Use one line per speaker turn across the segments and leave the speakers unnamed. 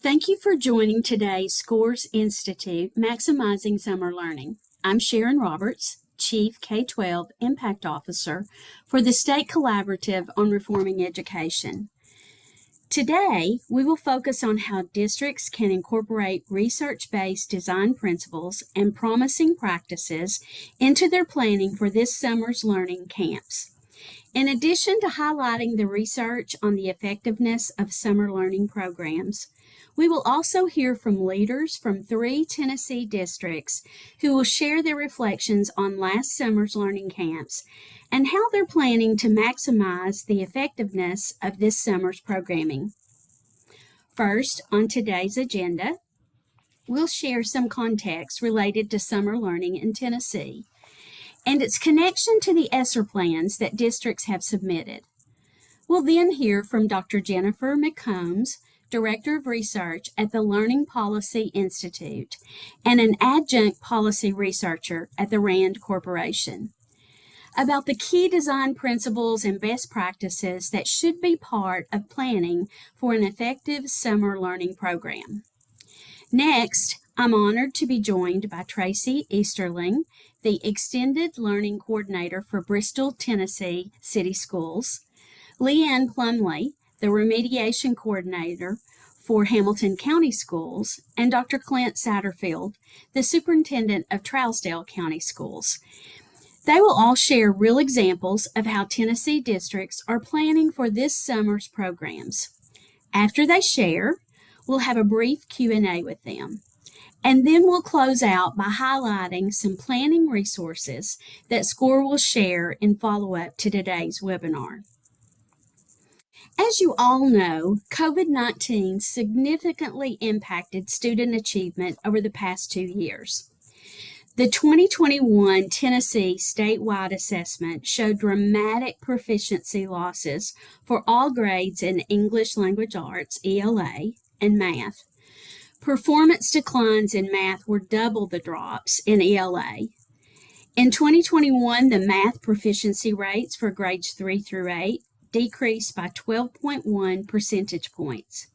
Thank you for joining today's SCORES Institute Maximizing Summer Learning. I'm Sharon Roberts, Chief K-12 Impact Officer for the State Collaborative on Reforming Education. Today, we will focus on how districts can incorporate research-based design principles and promising practices into their planning for this summer's learning camps. In addition to highlighting the research on the effectiveness of summer learning programs, we will also hear from leaders from 3 Tennessee districts who will share their reflections on last summer's learning camps and how they're planning to maximize the effectiveness of this summer's programming. First, on today's agenda, we'll share some context related to summer learning in Tennessee and its connection to the ESSER plans that districts have submitted. We'll then hear from Dr. Jennifer McCombs, Director of Research at the Learning Policy Institute and an adjunct policy researcher at the RAND Corporation, about the key design principles and best practices that should be part of planning for an effective summer learning program. Next, I'm honored to be joined by Tracy Easterling, the Extended Learning Coordinator for Bristol, Tennessee City Schools, Leanne Plumley, the Remediation Coordinator for Hamilton County Schools, and Dr. Clint Satterfield, the Superintendent of Trousdale County Schools. They will all share real examples of how Tennessee districts are planning for this summer's programs. After they share, we'll have a brief Q&A with them. And then we'll close out by highlighting some planning resources that SCORE will share in follow-up to today's webinar. As you all know, COVID-19 significantly impacted student achievement over the past 2 years. The 2021 Tennessee statewide assessment showed dramatic proficiency losses for all grades in English Language Arts, ELA, and math. Performance declines in math were double the drops in ELA. In 2021, the math proficiency rates for grades 3 through 8 decreased by 12.1 percentage points.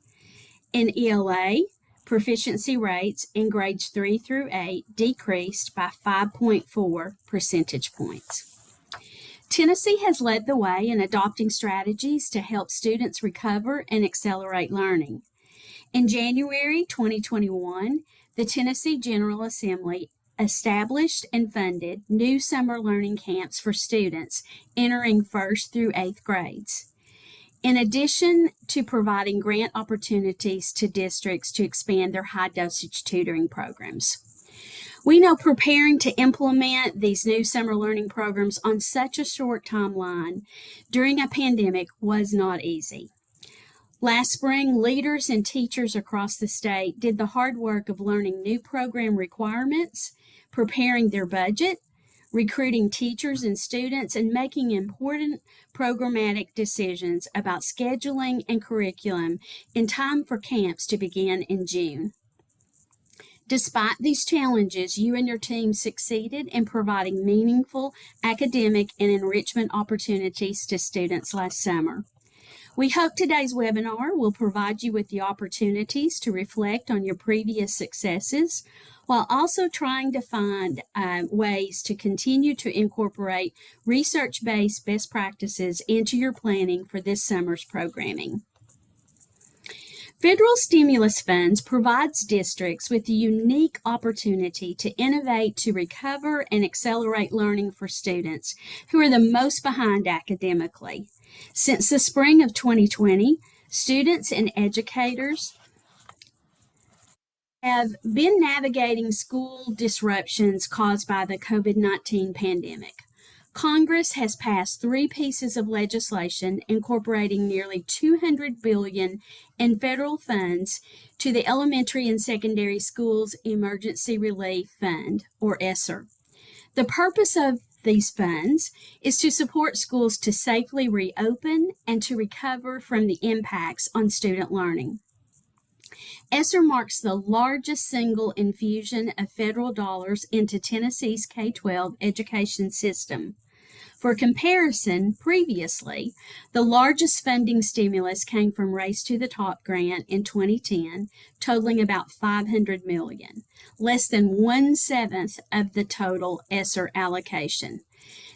In ELA, proficiency rates in grades 3 through 8 decreased by 5.4 percentage points. Tennessee has led the way in adopting strategies to help students recover and accelerate learning. In January 2021, the Tennessee General Assembly established and funded new summer learning camps for students entering 1st through 8th grades. In addition to providing grant opportunities to districts to expand their high-dosage tutoring programs. We know preparing to implement these new summer learning programs on such a short timeline during a pandemic was not easy. Last spring, leaders and teachers across the state did the hard work of learning new program requirements, preparing their budget, recruiting teachers and students, and making important programmatic decisions about scheduling and curriculum in time for camps to begin in June. Despite these challenges, you and your team succeeded in providing meaningful academic and enrichment opportunities to students last summer. We hope today's webinar will provide you with the opportunities to reflect on your previous successes while also trying to find ways to continue to incorporate research-based best practices into your planning for this summer's programming. Federal stimulus funds provides districts with a unique opportunity to innovate to recover and accelerate learning for students who are the most behind academically. Since the spring of 2020, students and educators have been navigating school disruptions caused by the COVID-19 pandemic. Congress has passed 3 pieces of legislation incorporating nearly $200 billion in federal funds to the Elementary and Secondary Schools Emergency Relief Fund, or ESSER. The purpose of these funds is to support schools to safely reopen and to recover from the impacts on student learning. ESSER marks the largest single infusion of federal dollars into Tennessee's K-12 education system. For comparison, previously, the largest funding stimulus came from Race to the Top grant in 2010, totaling about $500 million, less than 1/7 of the total ESSER allocation.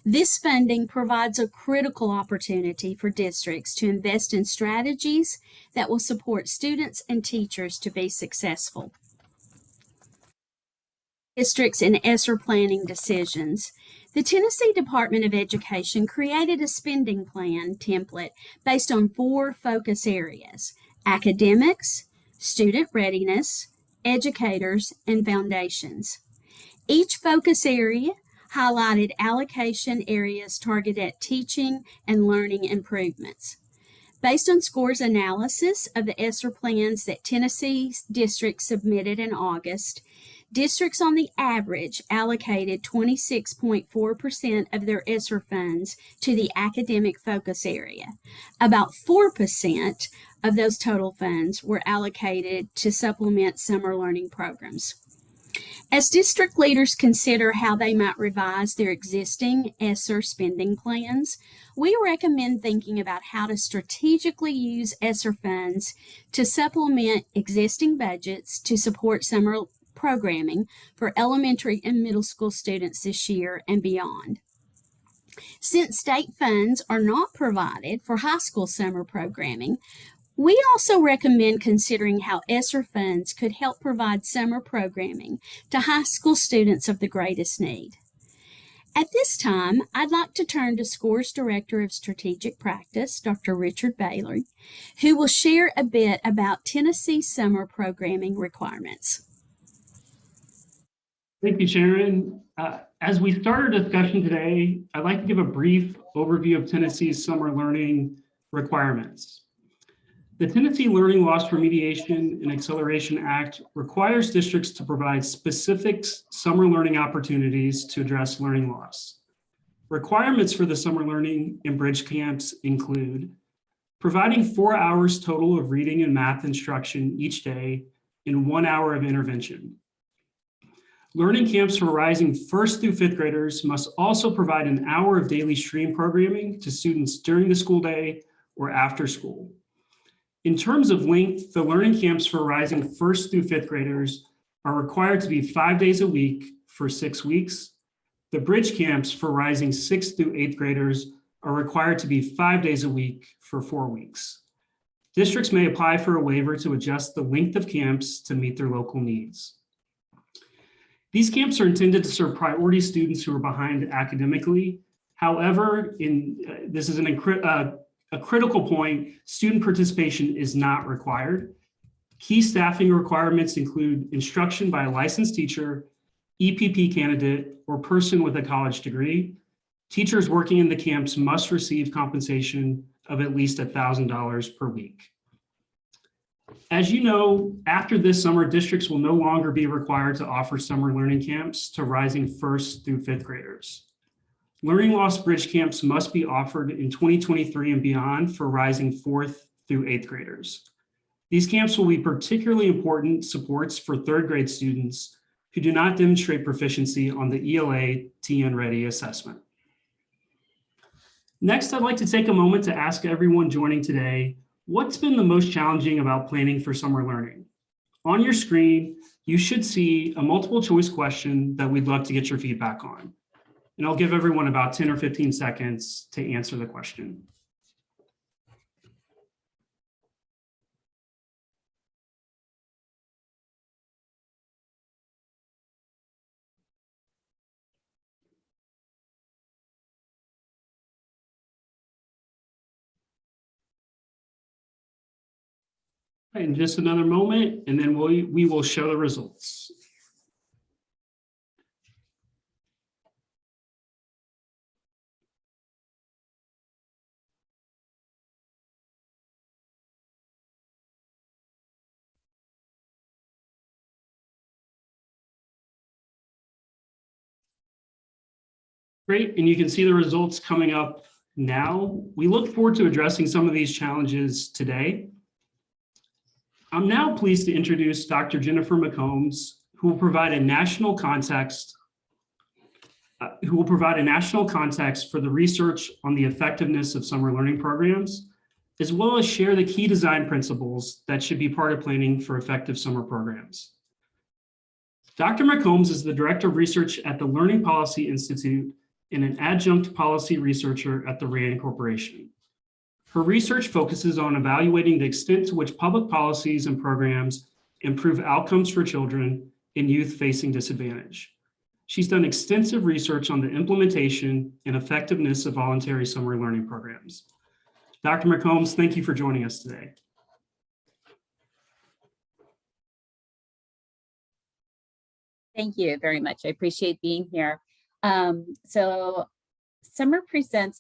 This funding provides a critical opportunity for districts to invest in strategies that will support students and teachers to be successful. Districts and ESSER planning decisions. The Tennessee Department of Education created a spending plan template based on 4 focus areas: academics, student readiness, educators, and foundations. Each focus area highlighted allocation areas targeted at teaching and learning improvements. Based on SCOR's analysis of the ESSER plans that Tennessee's districts submitted in August, districts on the average allocated 26.4% of their ESSER funds to the academic focus area. About 4% of those total funds were allocated to supplement summer learning programs. As district leaders consider how they might revise their existing ESSER spending plans, we recommend thinking about how to strategically use ESSER funds to supplement existing budgets to support summer programming for elementary and middle school students this year and beyond. Since state funds are not provided for high school summer programming, we also recommend considering how ESSER funds could help provide summer programming to high school students of the greatest need. At this time, I'd like to turn to SCOR's Director of Strategic Practice, Dr. Richard Bailey, who will share a bit about Tennessee summer programming requirements.
Thank you, Sharon. As we start our discussion today, I'd like to give a brief overview of Tennessee's summer learning requirements. The Tennessee Learning Loss Remediation and Acceleration Act requires districts to provide specific summer learning opportunities to address learning loss. Requirements for the summer learning and bridge camps include providing 4 hours total of reading and math instruction each day and 1 hour of intervention. Learning camps for rising 1st through 5th graders must also provide an hour of daily stream programming to students during the school day or after school. In terms of length, the learning camps for rising 1st through 5th graders are required to be 5 days a week for 6 weeks. The bridge camps for rising 6th through 8th graders are required to be 5 days a week for 4 weeks. Districts may apply for a waiver to adjust the length of camps to meet their local needs. These camps are intended to serve priority students who are behind academically. However, this is a critical point, student participation is not required. Key staffing requirements include instruction by a licensed teacher, EPP candidate, or person with a college degree. Teachers working in the camps must receive compensation of at least $1,000 per week. As you know, after this summer, districts will no longer be required to offer summer learning camps to rising 1st through 5th graders. Learning loss bridge camps must be offered in 2023 and beyond for rising 4th through 8th graders. These camps will be particularly important supports for 3rd grade students who do not demonstrate proficiency on the ELA TN Ready assessment. Next, I'd like to take a moment to ask everyone joining today, what's been the most challenging about planning for summer learning? On your screen, you should see a multiple choice question that we'd love to get your feedback on. And I'll give everyone about 10 or 15 seconds to answer the question. In just another moment, and then we will show the results. Great, and you can see the results coming up now. We look forward to addressing some of these challenges today. I'm now pleased to introduce Dr. Jennifer McCombs, who will provide a national context who will provide a national context for the research on the effectiveness of summer learning programs, as well as share the key design principles that should be part of planning for effective summer programs. Dr. McCombs is the Director of Research at the Learning Policy Institute and an adjunct policy researcher at the RAND Corporation. Her research focuses on evaluating the extent to which public policies and programs improve outcomes for children and youth facing disadvantage. She's done extensive research on the implementation and effectiveness of voluntary summer learning programs. Dr. McCombs, thank you for joining us today.
Thank you very much. I appreciate being here. So summer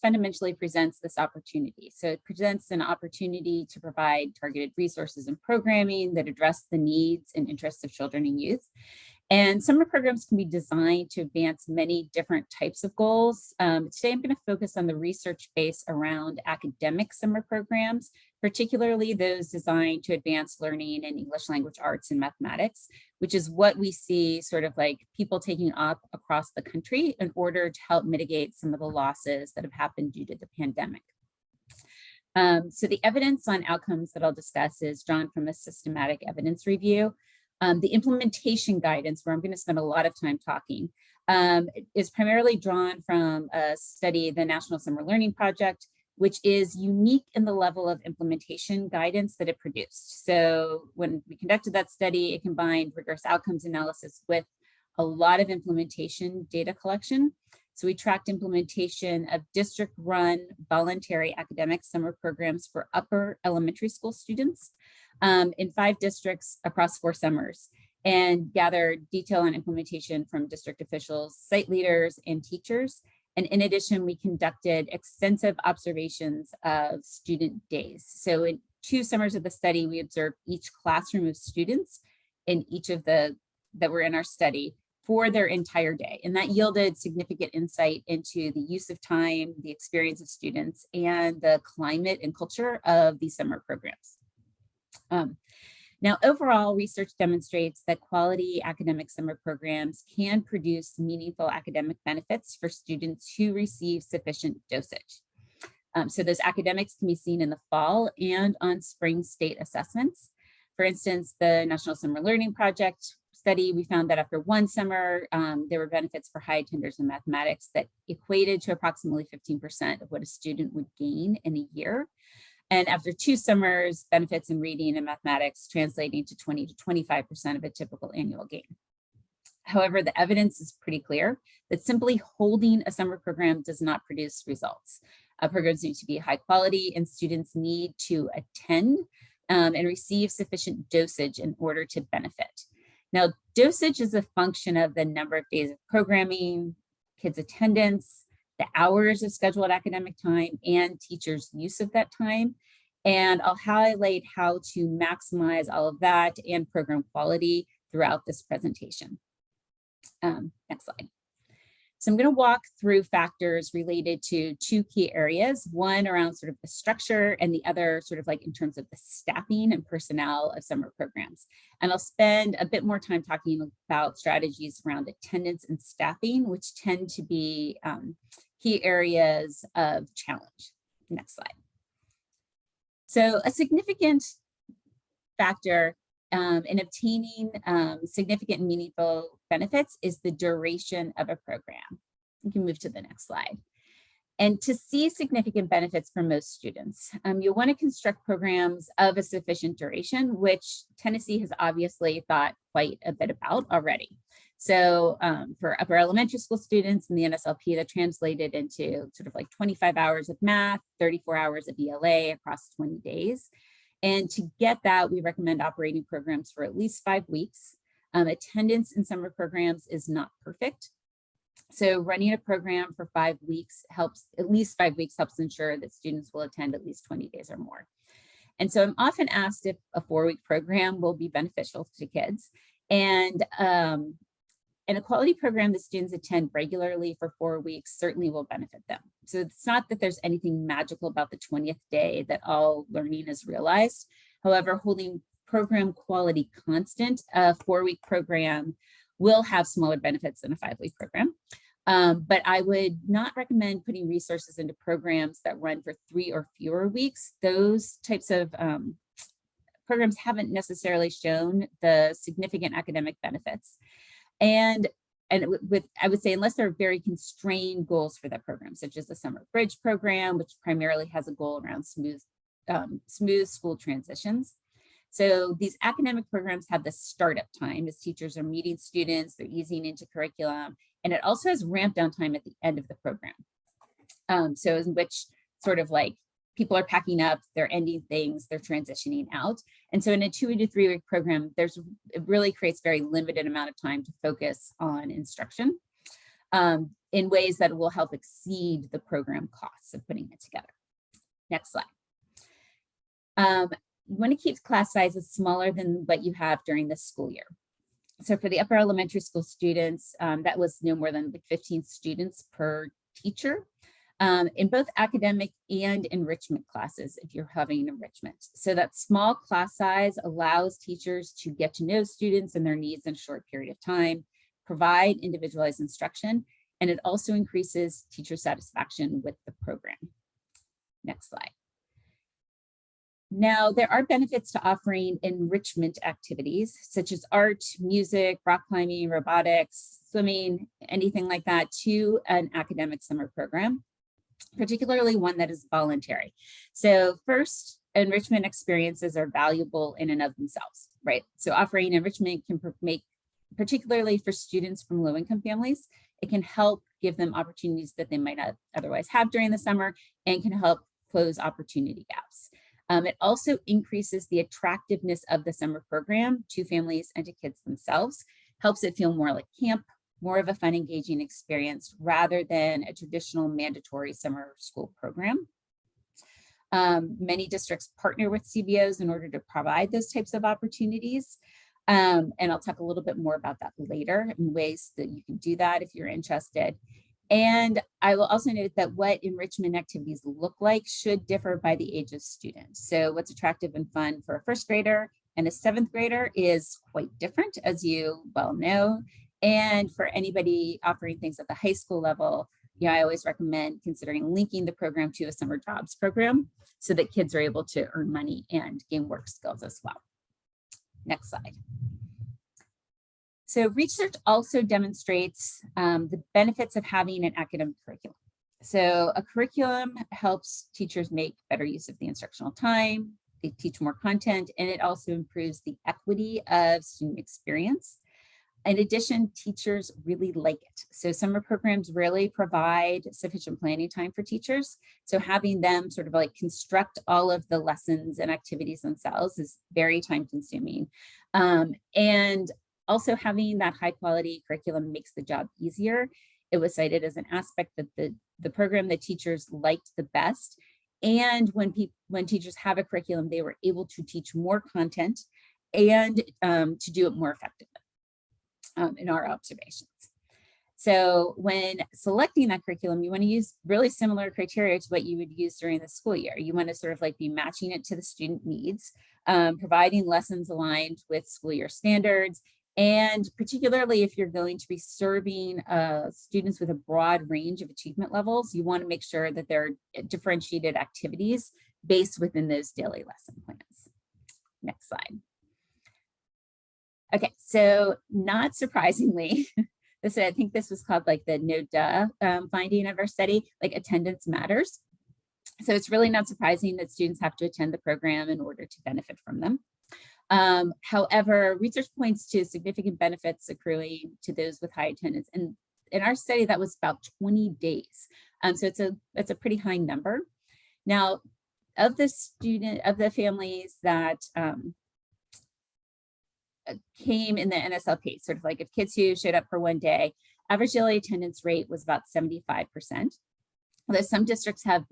fundamentally presents this opportunity. So it presents an opportunity to provide targeted resources and programming that address the needs and interests of children and youth. And summer programs can be designed to advance many different types of goals. Today, I'm going to focus on the research base around academic summer programs, particularly those designed to advance learning in English language arts and mathematics, which is what we see sort of like people taking up across the country in order to help mitigate some of the losses that have happened due to the pandemic. So the evidence on outcomes that I'll discuss is drawn from a systematic evidence review. The implementation guidance, where I'm going to spend a lot of time talking, is primarily drawn from a study, the National Summer Learning Project, which is unique in the level of implementation guidance that it produced. So when we conducted that study, it combined rigorous outcomes analysis with a lot of implementation data collection. So we tracked implementation of district-run voluntary academic summer programs for upper elementary school students in 5 districts across 4 summers, and gathered detail on implementation from district officials, site leaders, and teachers. And in addition, we conducted extensive observations of student days. So in 2 summers of the study, we observed each classroom of students in each of that were in our study for their entire day. And that yielded significant insight into the use of time, the experience of students, and the climate and culture of these summer programs. Now, overall, research demonstrates that quality academic summer programs can produce meaningful academic benefits for students who receive sufficient dosage. So those academics can be seen in the fall and on spring state assessments. For instance, the National Summer Learning Project study, we found that after 1 summer, there were benefits for high attenders in mathematics that equated to approximately 15% of what a student would gain in a year. And after 2 summers, benefits in reading and mathematics translating to 20 to 25% of a typical annual gain. However, the evidence is pretty clear that simply holding a summer program does not produce results. Programs need to be high quality, and students need to attend and receive sufficient dosage in order to benefit. Now, dosage is a function of the number of days of programming, kids' attendance, the hours of scheduled academic time, and teachers' use of that time. And I'll highlight how to maximize all of that and program quality throughout this presentation. Next slide. So I'm going to walk through factors related to 2 key areas, one around sort of the structure and the other sort of like in terms of the staffing and personnel of summer programs. And I'll spend a bit more time talking about strategies around attendance and staffing, which tend to be key areas of challenge. Next slide. So a significant factor in obtaining significant and meaningful benefits is the duration of a program. You can move to the next slide. And to see significant benefits for most students, you'll want to construct programs of a sufficient duration, which Tennessee has obviously thought quite a bit about already. So for upper elementary school students in the NSLP, that translated into sort of like 25 hours of math, 34 hours of ELA across 20 days. And to get that, we recommend operating programs for at least 5 weeks. Attendance in summer programs is not perfect. So running a program for 5 weeks helps, at least 5 weeks helps ensure that students will attend at least 20 days or more. And so I'm often asked if a 4-week program will be beneficial to kids. And a quality program that students attend regularly for 4 weeks certainly will benefit them. So it's not that there's anything magical about the 20th day that all learning is realized. However, holding program quality constant, a 4-week program will have smaller benefits than a 5-week program. But I would not recommend putting resources into programs that run for 3 or fewer weeks. Those types of programs haven't necessarily shown the significant academic benefits. And I would say, unless there are very constrained goals for that program, such as the Summer Bridge program, which primarily has a goal around smooth school transitions. So these academic programs have the startup time as teachers are meeting students, they're easing into curriculum, and it also has ramp down time at the end of the program. So in which sort of like people are packing up, they're ending things, they're transitioning out. And so in a 2 to 3 week program, it really creates very limited amount of time to focus on instruction in ways that will help exceed the program costs of putting it together. Next slide. You want to keep class sizes smaller than what you have during the school year. So for the upper elementary school students, that was no more than like 15 students per teacher. In both academic and enrichment classes, if you're having enrichment. So that small class size allows teachers to get to know students and their needs in a short period of time, provide individualized instruction, and it also increases teacher satisfaction with the program. Next slide. Now, there are benefits to offering enrichment activities, such as art, music, rock climbing, robotics, swimming, anything like that, to an academic summer program, particularly one that is voluntary. So first, enrichment experiences are valuable in and of themselves, right? So offering enrichment can make, particularly for students from low-income families, it can help give them opportunities that they might not otherwise have during the summer and can help close opportunity gaps. It also increases the attractiveness of the summer program to families and to kids themselves, helps it feel more like camp, more of a fun, engaging experience rather than a traditional mandatory summer school program. Many districts partner with CBOs in order to provide those types of opportunities. And I'll talk a little bit more about that later in ways that you can do that if you're interested. And I will also note that what enrichment activities look like should differ by the age of students. So what's attractive and fun for a first grader and a 7th grader is quite different, as you well know. And for anybody offering things at the high school level, I always recommend considering linking the program to a summer jobs program so that kids are able to earn money and gain work skills as well. Next slide. So research also demonstrates the benefits of having an academic curriculum. So a curriculum helps teachers make better use of the instructional time, they teach more content, and it also improves the equity of student experience. In addition, teachers really like it. So summer programs really provide sufficient planning time for teachers. So having them sort of like construct all of the lessons and activities themselves is very time consuming. And also having that high quality curriculum makes the job easier. It was cited as an aspect that the program that teachers liked the best. And when teachers have a curriculum, they were able to teach more content and to do it more effectively. In our observations. So when selecting that curriculum, you want to use really similar criteria to what you would use during the school year. You want to sort of like be matching it to the student needs, providing lessons aligned with school year standards, and particularly if you're going to be serving students with a broad range of achievement levels, you want to make sure that there are differentiated activities based within those daily lesson plans. Next slide. Okay, so not surprisingly, I think this was called like the no-duh finding of our study, like attendance matters. So it's really not surprising that students have to attend the program in order to benefit from them. However, research points to significant benefits accruing to those with high attendance. And in our study, that was about 20 days. So it's a pretty high number. Now, of the families that came in the NSLP, sort of like if kids who showed up for one day, average daily attendance rate was about 75%. Although some districts have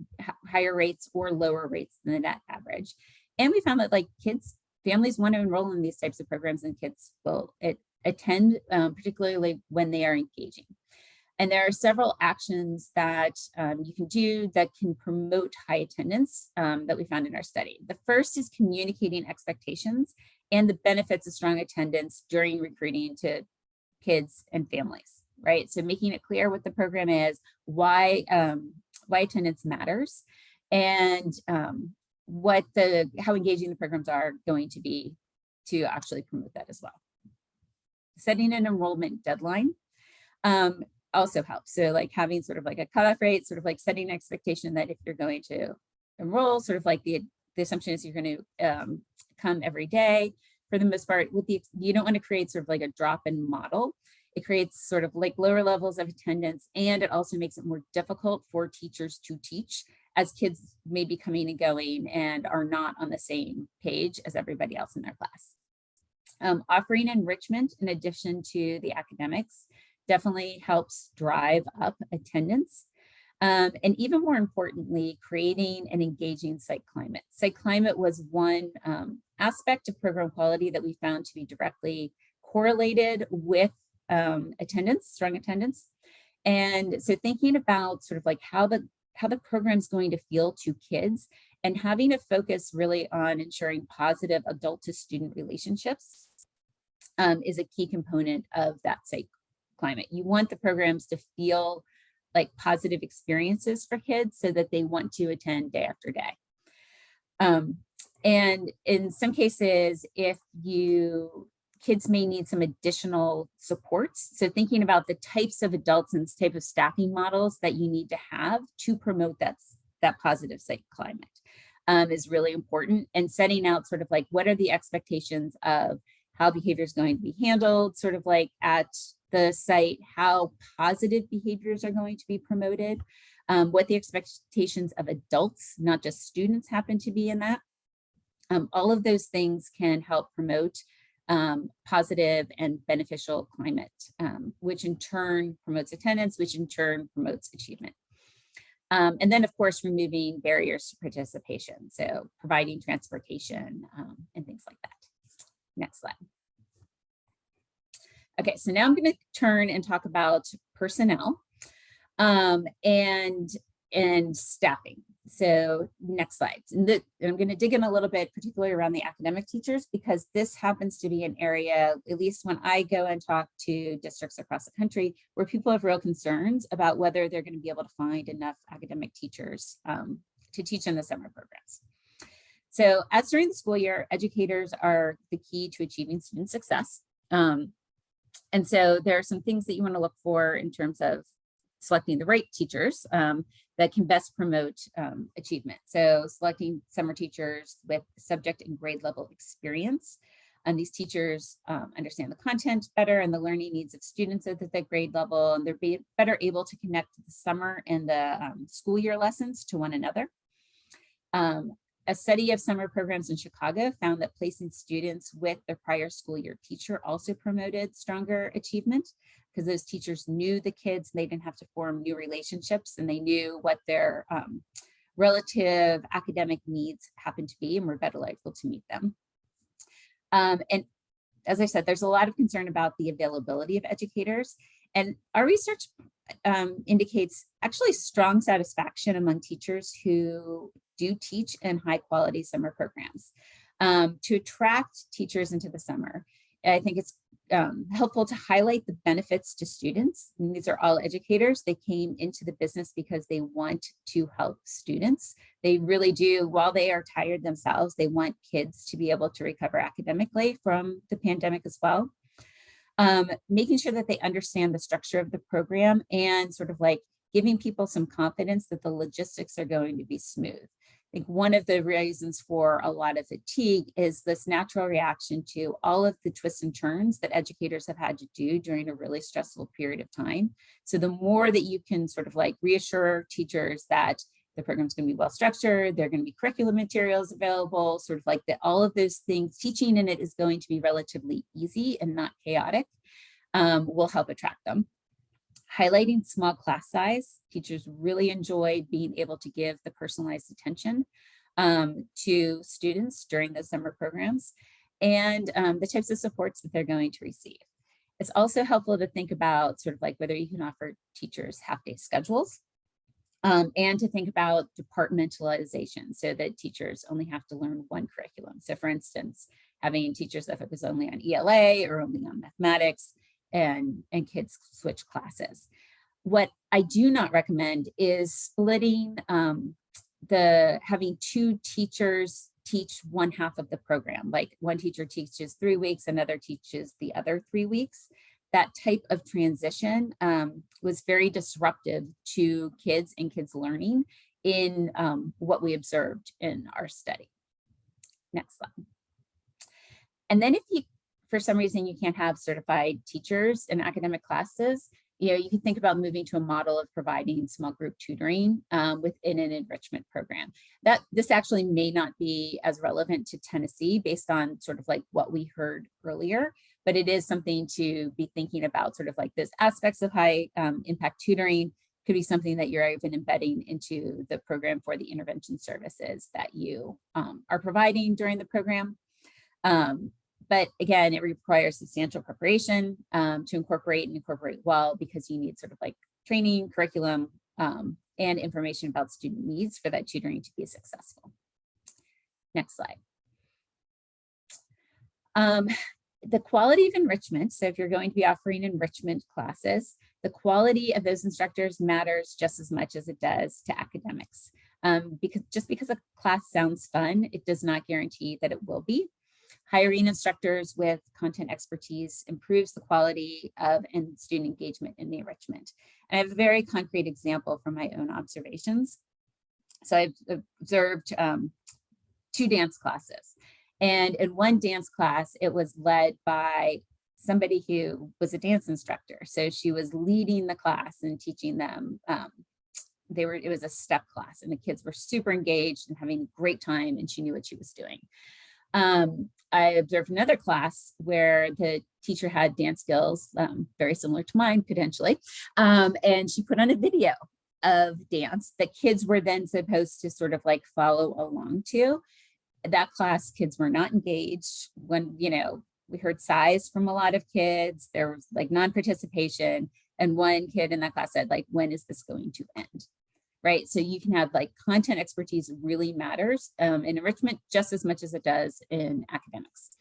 higher rates or lower rates than the net average. And we found that like families want to enroll in these types of programs and kids will attend, particularly when they are engaging. And there are several actions that you can do that can promote high attendance that we found in our study. The first is communicating expectations and the benefits of strong attendance during recruiting to kids and families. right? So making it clear what the program is, why attendance matters, and how engaging the programs are going to be to actually promote that as well. Setting an enrollment deadline also helps. So like having sort of like a cutoff rate, sort of like setting an expectation that if you're going to enroll, sort of like the assumption is you're going to come every day for the most part. You don't want to create sort of like a drop-in model. It creates sort of like lower levels of attendance, and it also makes it more difficult for teachers to teach as kids may be coming and going and are not on the same page as everybody else in their class. Offering enrichment in addition to the academics definitely helps drive up attendance. And even more importantly, creating an engaging site climate. Site climate was one aspect of program quality that we found to be directly correlated with attendance, strong attendance. And so thinking about sort of like how the program's going to feel to kids and having a focus really on ensuring positive adult to student relationships is a key component of that site climate. You want the programs to feel like positive experiences for kids so that they want to attend day after day. And in some cases, if kids may need some additional supports. So thinking about the types of adults and type of staffing models that you need to have to promote that positive site climate is really important. And setting out sort of like, what are the expectations of how behavior is going to be handled, sort of like at the site, how positive behaviors are going to be promoted, what the expectations of adults, not just students, happen to be in that. All of those things can help promote positive and beneficial climate, which in turn promotes attendance, which in turn promotes achievement. And then, of course, removing barriers to participation. So providing transportation and things like that. Next slide. Okay, so now I'm going to turn and talk about personnel and staffing. So next slide. And I'm going to dig in a little bit, particularly around the academic teachers, because this happens to be an area, at least when I go and talk to districts across the country, where people have real concerns about whether they're going to be able to find enough academic teachers to teach in the summer programs. So as during the school year, educators are the key to achieving student success. And so there are some things that you want to look for in terms of selecting the right teachers that can best promote achievement. So selecting summer teachers with subject and grade level experience. And these teachers understand the content better and the learning needs of students at the grade level, and they're better able to connect the summer and the school year lessons to one another. A study of summer programs in Chicago found that placing students with their prior school year teacher also promoted stronger achievement, because those teachers knew the kids, they didn't have to form new relationships, and they knew what their relative academic needs happened to be and were better able to meet them. And as I said, there's a lot of concern about the availability of educators, and our research indicates actually strong satisfaction among teachers who do teach in high quality summer programs. To attract teachers into the summer, I think it's helpful to highlight the benefits to students. And these are all educators. They came into the business because they want to help students. They really do, while they are tired themselves, they want kids to be able to recover academically from the pandemic as well. Making sure that they understand the structure of the program and sort of like giving people some confidence that the logistics are going to be smooth. I think one of the reasons for a lot of fatigue is this natural reaction to all of the twists and turns that educators have had to do during a really stressful period of time. So the more that you can sort of like reassure teachers that the program's going to be well structured, there are going to be curriculum materials available, sort of like that, all of those things, teaching in it is going to be relatively easy and not chaotic, will help attract them. Highlighting small class size. Teachers really enjoyed being able to give the personalized attention to students during the summer programs and the types of supports that they're going to receive. It's also helpful to think about sort of like whether you can offer teachers half-day schedules and to think about departmentalization so that teachers only have to learn one curriculum. So for instance, having teachers that focus only on ELA or only on mathematics, and kids switch classes. What I do not recommend is splitting having two teachers teach one half of the program. Like one teacher teaches 3 weeks, another teaches the other 3 weeks. That type of transition was very disruptive to kids and kids learning in what we observed in our study. Next slide. And then if you, for some reason, you can't have certified teachers in academic classes, you can think about moving to a model of providing small group tutoring within an enrichment program. This actually may not be as relevant to Tennessee based on sort of like what we heard earlier, but it is something to be thinking about, sort of like those aspects of high impact tutoring could be something that you're even embedding into the program for the intervention services that you are providing during the program. But again, it requires substantial preparation to incorporate well, because you need sort of like training, curriculum, and information about student needs for that tutoring to be successful. Next slide. The quality of enrichment. So if you're going to be offering enrichment classes, the quality of those instructors matters just as much as it does to academics. Because a class sounds fun, it does not guarantee that it will be. Hiring instructors with content expertise improves the quality of and student engagement in the enrichment. And I have a very concrete example from my own observations. So I've observed 2 dance classes. And in one dance class, it was led by somebody who was a dance instructor. So she was leading the class and teaching them. It was a step class, and the kids were super engaged and having a great time, and she knew what she was doing. I observed another class where the teacher had dance skills, very similar to mine potentially, and she put on a video of dance that kids were then supposed to sort of like follow along to. That class, kids were not engaged. When, we heard sighs from a lot of kids, there was like non-participation, and one kid in that class said, like, when is this going to end? Right, so you can have like content expertise really matters in enrichment just as much as it does in academics.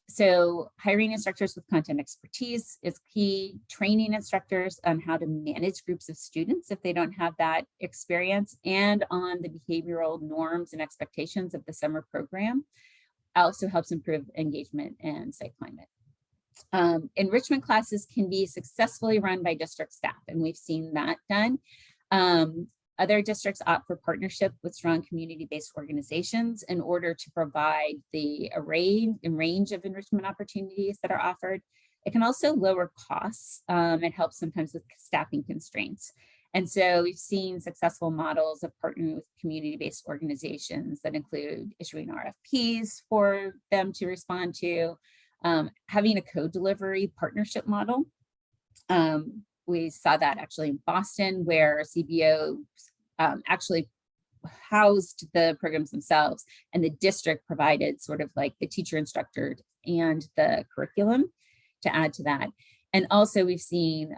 So hiring instructors with content expertise is key. Training instructors on how to manage groups of students if they don't have that experience, and on the behavioral norms and expectations of the summer program also helps improve engagement and site climate. Enrichment classes can be successfully run by district staff, and we've seen that done. Other districts opt for partnership with strong community-based organizations in order to provide the array and range of enrichment opportunities that are offered. It can also lower costs. It helps sometimes with staffing constraints. And so we've seen successful models of partnering with community-based organizations that include issuing RFPs for them to respond to, having a co-delivery partnership model. We saw that actually in Boston, where CBO actually housed the programs themselves, and the district provided sort of like the teacher instructor and the curriculum to add to that. And also we've seen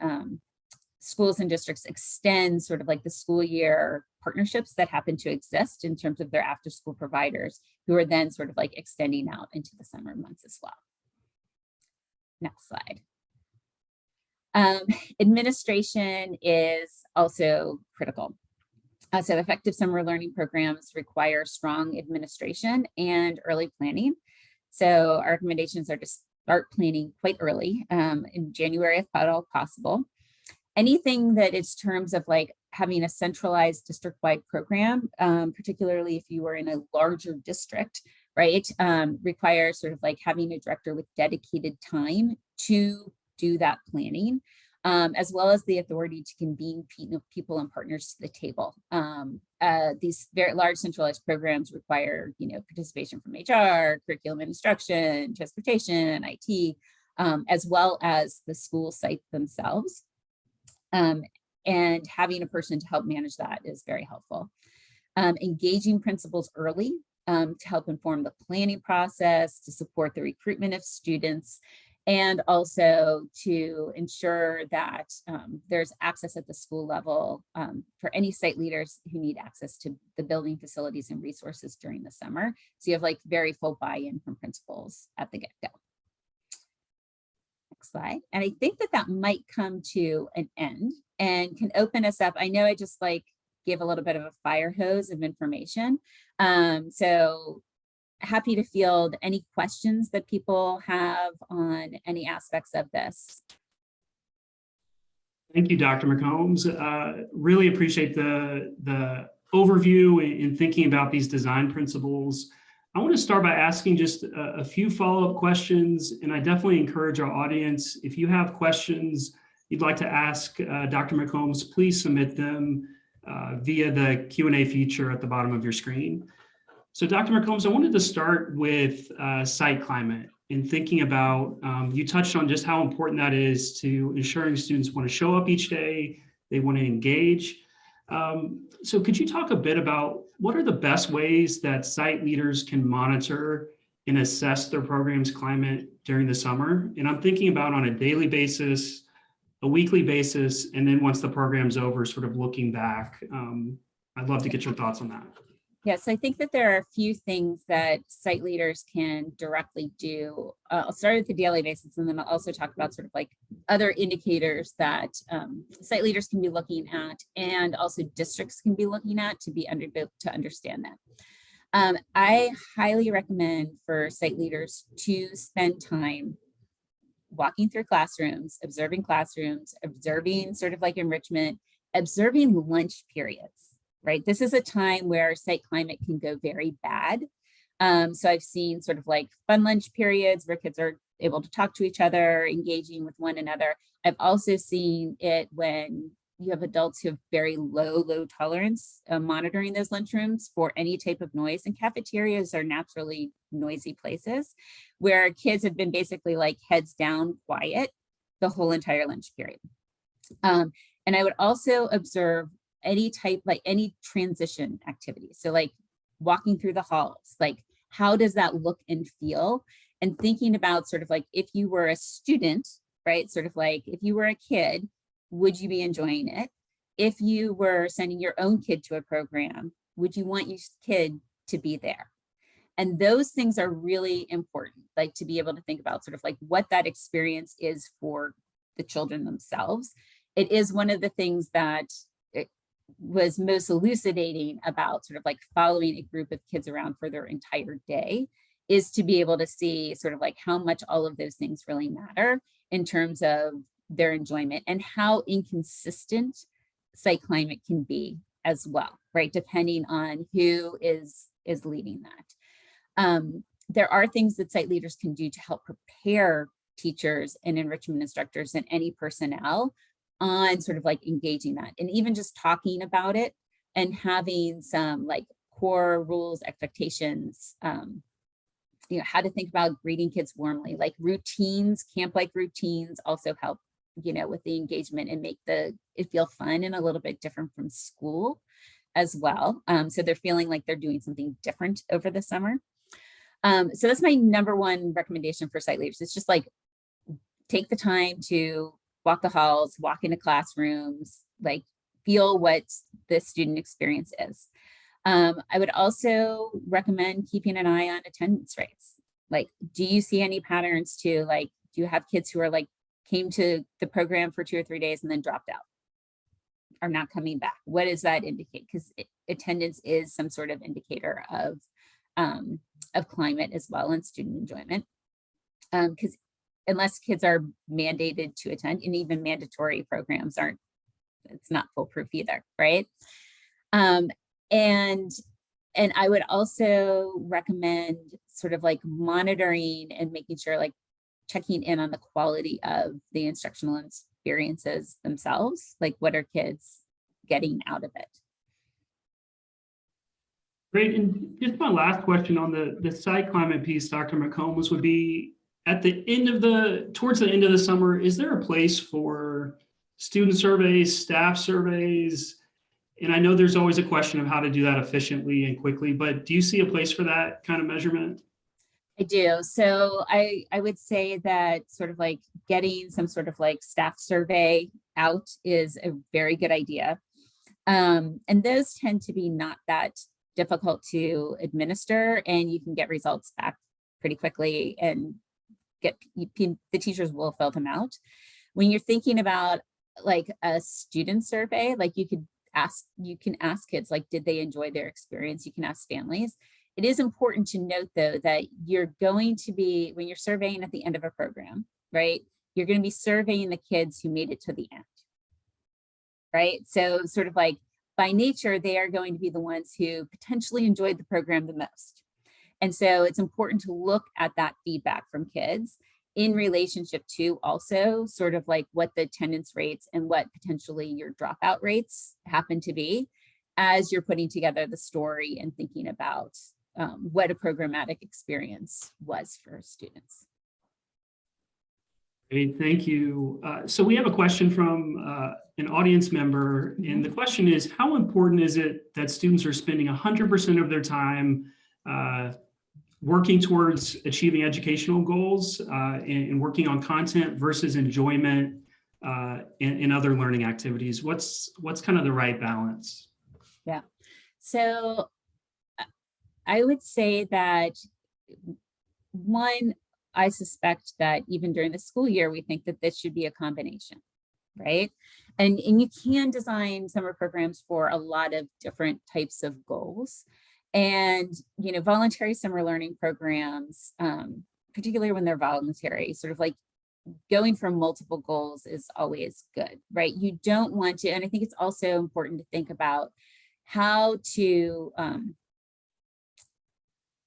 schools and districts extend sort of like the school year partnerships that happen to exist in terms of their after school providers, who are then sort of like extending out into the summer months as well. Next slide. Administration is also critical. So effective summer learning programs require strong administration and early planning. So our recommendations are to start planning quite early, in January if at all possible. Anything that is terms of like having a centralized district-wide program, particularly if you are in a larger district, right, requires sort of like having a director with dedicated time to do that planning, as well as the authority to convene people and partners to the table. These very large centralized programs require, participation from HR, curriculum and instruction, transportation, IT, as well as the school site themselves. And having a person to help manage that is very helpful. Engaging principals early to help inform the planning process, to support the recruitment of students, and also to ensure that there's access at the school level for any site leaders who need access to the building facilities and resources during the summer. So you have like very full buy-in from principals at the get-go. Next slide. And I think that that might come to an end and can open us up. I know I just like gave a little bit of a fire hose of information. So happy to field any questions that people have on any aspects of this.
Thank you, Dr. McCombs. Really appreciate the overview in thinking about these design principles. I want to start by asking just a few follow-up questions, and I definitely encourage our audience, if you have questions you'd like to ask Dr. McCombs, please submit them via the Q&A feature at the bottom of your screen. So Dr. McCombs, I wanted to start with site climate and thinking about, you touched on just how important that is to ensuring students want to show up each day, they want to engage. So could you talk a bit about what are the best ways that site leaders can monitor and assess their program's climate during the summer? And I'm thinking about on a daily basis, a weekly basis, and then once the program's over, sort of looking back. I'd love to get your thoughts on that.
Yes, I think that there are a few things that site leaders can directly do. I'll start with the daily basis, and then I'll also talk about sort of like other indicators that site leaders can be looking at, and also districts can be looking at to understand that. I highly recommend for site leaders to spend time walking through classrooms, observing sort of like enrichment, observing lunch periods. Right, this is a time where site climate can go very bad. So I've seen sort of like fun lunch periods where kids are able to talk to each other, engaging with one another. I've also seen it when you have adults who have very low tolerance, monitoring those lunchrooms for any type of noise. And cafeterias are naturally noisy places where kids have been basically like heads down, quiet the whole entire lunch period. And I would also observe any transition activity. So like walking through the halls, like how does that look and feel? And thinking about sort of like, if you were a student, right? Sort of like if you were a kid, would you be enjoying it? If you were sending your own kid to a program, would you want your kid to be there? And those things are really important, like to be able to think about sort of like what that experience is for the children themselves. It is one of the things that was most elucidating about sort of like following a group of kids around for their entire day, is to be able to see sort of like how much all of those things really matter in terms of their enjoyment, and how inconsistent site climate can be as well, right? Depending on who is leading that. There are things that site leaders can do to help prepare teachers and enrichment instructors and any personnel on sort of like engaging that, and even just talking about it and having some like core rules, expectations, you know, how to think about greeting kids warmly, like routines, camp-like routines also help, you know, with the engagement and make it feel fun and a little bit different from school as well. So they're feeling like they're doing something different over the summer. So that's my number one recommendation for site leaders. It's just like, take the time to walk the halls, walk into classrooms, like feel what the student experience is. I would also recommend keeping an eye on attendance rates. Like, do you see any patterns to like, do you have kids who are like, came to the program for 2 or 3 days and then dropped out, are not coming back? What does that indicate? Because attendance is some sort of indicator of climate as well and student enjoyment. Because unless kids are mandated to attend, and even mandatory programs aren't, it's not foolproof either, right? And I would also recommend sort of like monitoring and making sure, like checking in on the quality of the instructional experiences themselves, like what are kids getting out of it?
Great, and just my last question on the site climate piece, Dr. McCombs, would be, at the end of towards the end of the summer, is there a place for student surveys, staff surveys? And I know there's always a question of how to do that efficiently and quickly, but do you see a place for that kind of measurement?
I do. So I would say that sort of like getting some sort of like staff survey out is a very good idea. And those tend to be not that difficult to administer, and you can get results back pretty quickly and the teachers will fill them out. When you're thinking about like a student survey, like you can ask kids, like, did they enjoy their experience? You can ask families. It is important to note though, that you're going to be, when you're surveying at the end of a program, right? You're going to be surveying the kids who made it to the end, right? So sort of like by nature, they are going to be the ones who potentially enjoyed the program the most. And so it's important to look at that feedback from kids in relationship to also sort of like what the attendance rates and what potentially your dropout rates happen to be as you're putting together the story and thinking about what a programmatic experience was for students.
Great, thank you. So we have a question from an audience member, and the question is, how important is it that students are spending 100% of their time working towards achieving educational goals and working on content versus enjoyment and other learning activities? What's kind of the right balance?
Yeah, so I would say that one, I suspect that even during the school year, we think that this should be a combination, right? And you can design summer programs for a lot of different types of goals. And, you know, voluntary summer learning programs, particularly when they're voluntary, sort of like going for multiple goals is always good, right? You don't want to, and I think it's also important to think about how to,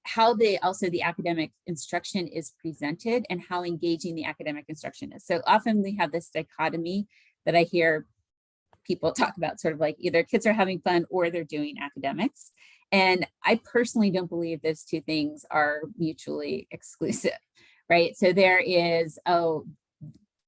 how the academic instruction is presented and how engaging the academic instruction is. So often we have this dichotomy that I hear people talk about, sort of like either kids are having fun or they're doing academics. And I personally don't believe those two things are mutually exclusive, right? So there is,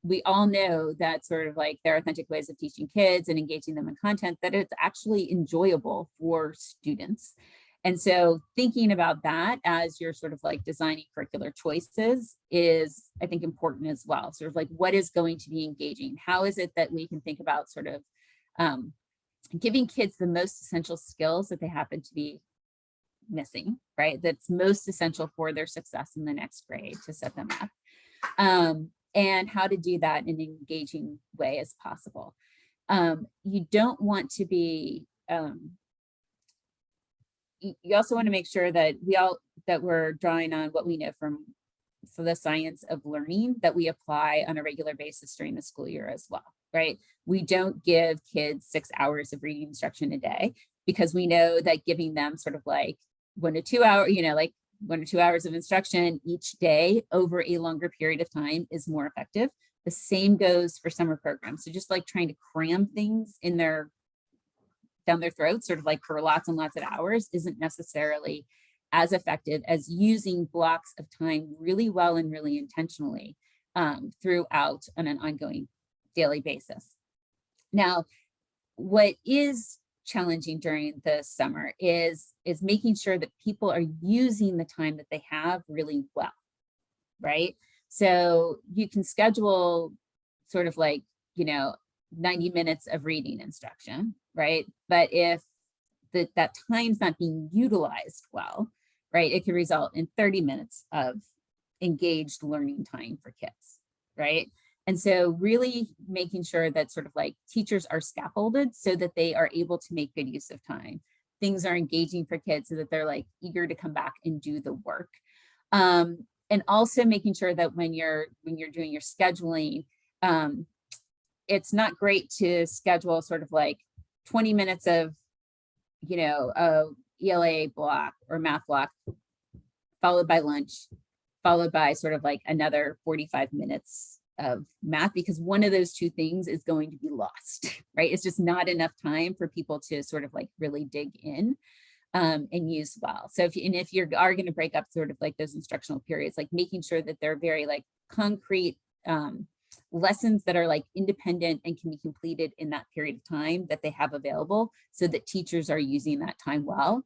we all know that sort of like there are authentic ways of teaching kids and engaging them in content that it's actually enjoyable for students. And so thinking about that as you're sort of like designing curricular choices is, I think, important as well. Sort of like what is going to be engaging? How is it that we can think about sort of giving kids the most essential skills that they happen to be missing, right? That's most essential for their success in the next grade to set them up. And how to do that in an engaging way as possible. You don't want to be, you also want to make sure that we're drawing on what we know from the science of learning that we apply on a regular basis during the school year as well, right? We don't give kids 6 hours of reading instruction a day because we know that giving them sort of like 1 to 2 hours, you know, like 1 or 2 hours of instruction each day over a longer period of time is more effective. The same goes for summer programs. So just like trying to cram things in down their throats, sort of like for lots and lots of hours, isn't necessarily as effective as using blocks of time really well and really intentionally throughout on an ongoing daily basis. Now, what is challenging during the summer is making sure that people are using the time that they have really well, right? So you can schedule sort of like, you know, 90 minutes of reading instruction, right? But if that time's not being utilized well, right, it could result in 30 minutes of engaged learning time for kids, right? And so really making sure that sort of like teachers are scaffolded so that they are able to make good use of time. Things are engaging for kids so that they're like eager to come back and do the work. And also making sure that when you're doing your scheduling, it's not great to schedule sort of like 20 minutes of, you know, a ELA block or math block, followed by lunch, followed by sort of like another 45 minutes of math, because one of those two things is going to be lost, right? It's just not enough time for people to sort of like really dig in and use well. So if you are going to break up sort of like those instructional periods, like making sure that they're very like concrete lessons that are like independent and can be completed in that period of time that they have available, so that teachers are using that time well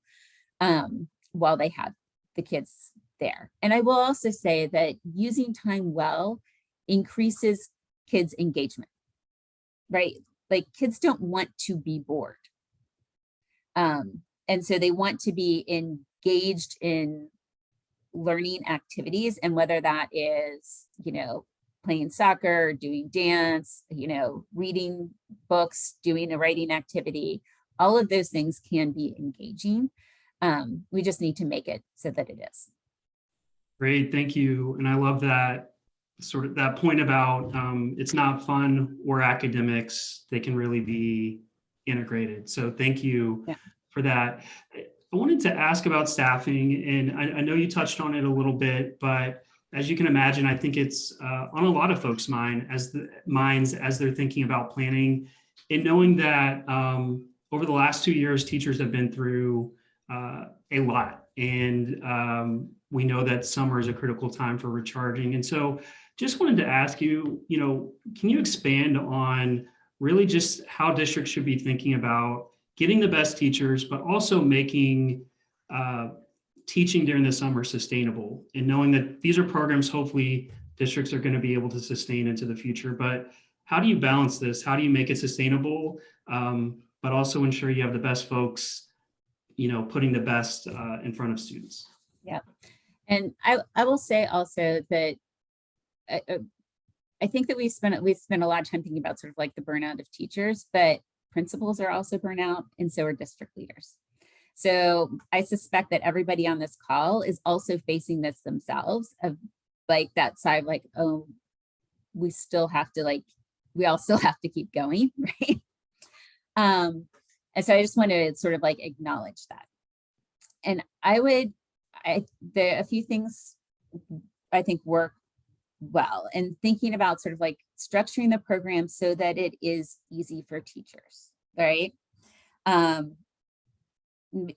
while they have the kids there. And I will also say that using time well increases kids' engagement, right? Like kids don't want to be bored. And so they want to be engaged in learning activities, and whether that is, playing soccer, doing dance, reading books, doing a writing activity, all of those things can be engaging. We just need to make it so that it is.
Great, thank you. And I love that sort of that point about it's not fun or academics, they can really be integrated. So thank you for that. I wanted to ask about staffing, and I know you touched on it a little bit, but as you can imagine, I think it's on a lot of folks' minds as they're thinking about planning, and knowing that over the last 2 years, teachers have been through a lot, and we know that summer is a critical time for recharging. And so just wanted to ask you, can you expand on really just how districts should be thinking about getting the best teachers, but also making teaching during the summer sustainable, and knowing that these are programs hopefully districts are going to be able to sustain into the future. But how do you balance this? How do you make it sustainable, but also ensure you have the best folks, putting the best in front of students?
Yeah. And I will say also that I think that we've spent a lot of time thinking about sort of like the burnout of teachers, but principals are also burnout, and so are district leaders. So I suspect that everybody on this call is also facing this themselves, of like that side, like, oh, we still have to we all still have to keep going, right? And so I just want to sort of like acknowledge that. And there are a few things I think work well, and thinking about sort of like structuring the program so that it is easy for teachers, right?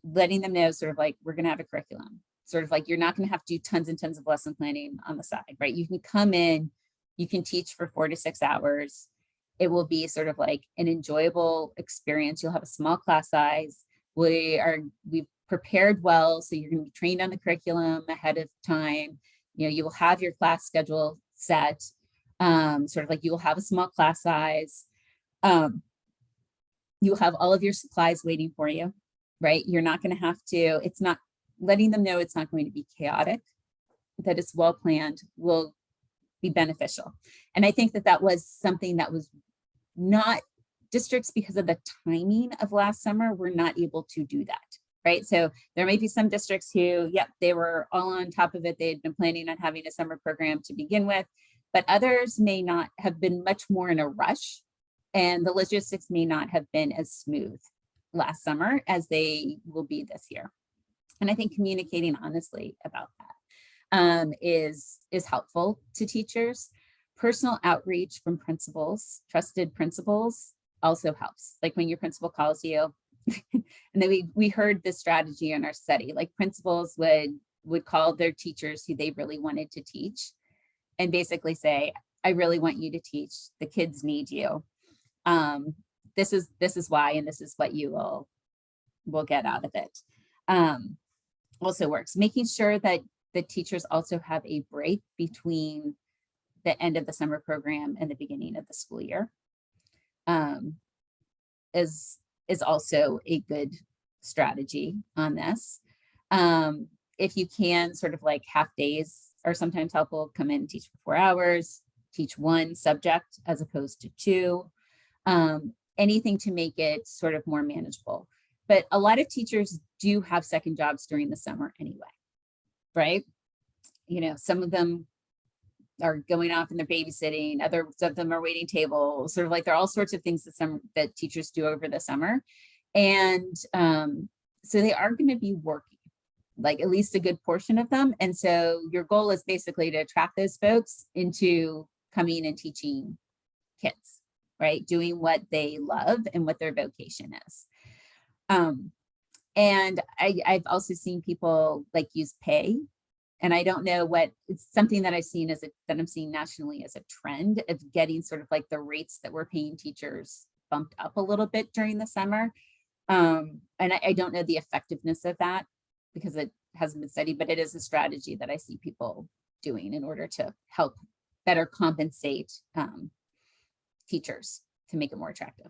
Letting them know sort of like, we're going to have a curriculum, sort of like, you're not going to have to do tons and tons of lesson planning on the side, right? You can come in, you can teach for 4 to 6 hours. It will be sort of like an enjoyable experience. You'll have a small class size. We've prepared well, so you're going to be trained on the curriculum ahead of time. You will have your class schedule set, sort of like you will have a small class size. You will have all of your supplies waiting for you, right? You're not going to have to, it's not letting them know it's not going to be chaotic, that it's well planned will be beneficial. And I think that that was something that was not, districts, because of the timing of last summer, were not able to do that. Right. So there may be some districts who, they were all on top of it. They had been planning on having a summer program to begin with, but others may not have been much more in a rush, and the logistics may not have been as smooth last summer as they will be this year. And I think communicating honestly about that is helpful to teachers. Personal outreach from principals, trusted principals, also helps. Like when your principal calls you, and then we heard this strategy in our study, like principals would call their teachers who they really wanted to teach and basically say, I really want you to teach, the kids need you. This is why, and this is what you will get out of it. Also works. Making sure that the teachers also have a break between the end of the summer program and the beginning of the school year is also a good strategy on this. If you can, sort of like half days are sometimes helpful. Come in and teach for 4 hours, teach one subject as opposed to 2. Anything to make it sort of more manageable. But a lot of teachers do have second jobs during the summer anyway, right? Some of them are going off and they're babysitting, others of them are waiting tables, sort of like there are all sorts of things that teachers do over the summer. And so they are going to be working, like at least a good portion of them. And so your goal is basically to attract those folks into coming and teaching kids, right? Doing what they love and what their vocation is. And I've also seen people like use pay. And I don't know what, it's something that I've seen that I'm seeing nationally as a trend of getting sort of like the rates that we're paying teachers bumped up a little bit during the summer. And I don't know the effectiveness of that because it hasn't been studied, but it is a strategy that I see people doing in order to help better compensate
Thank
teachers to make it more attractive.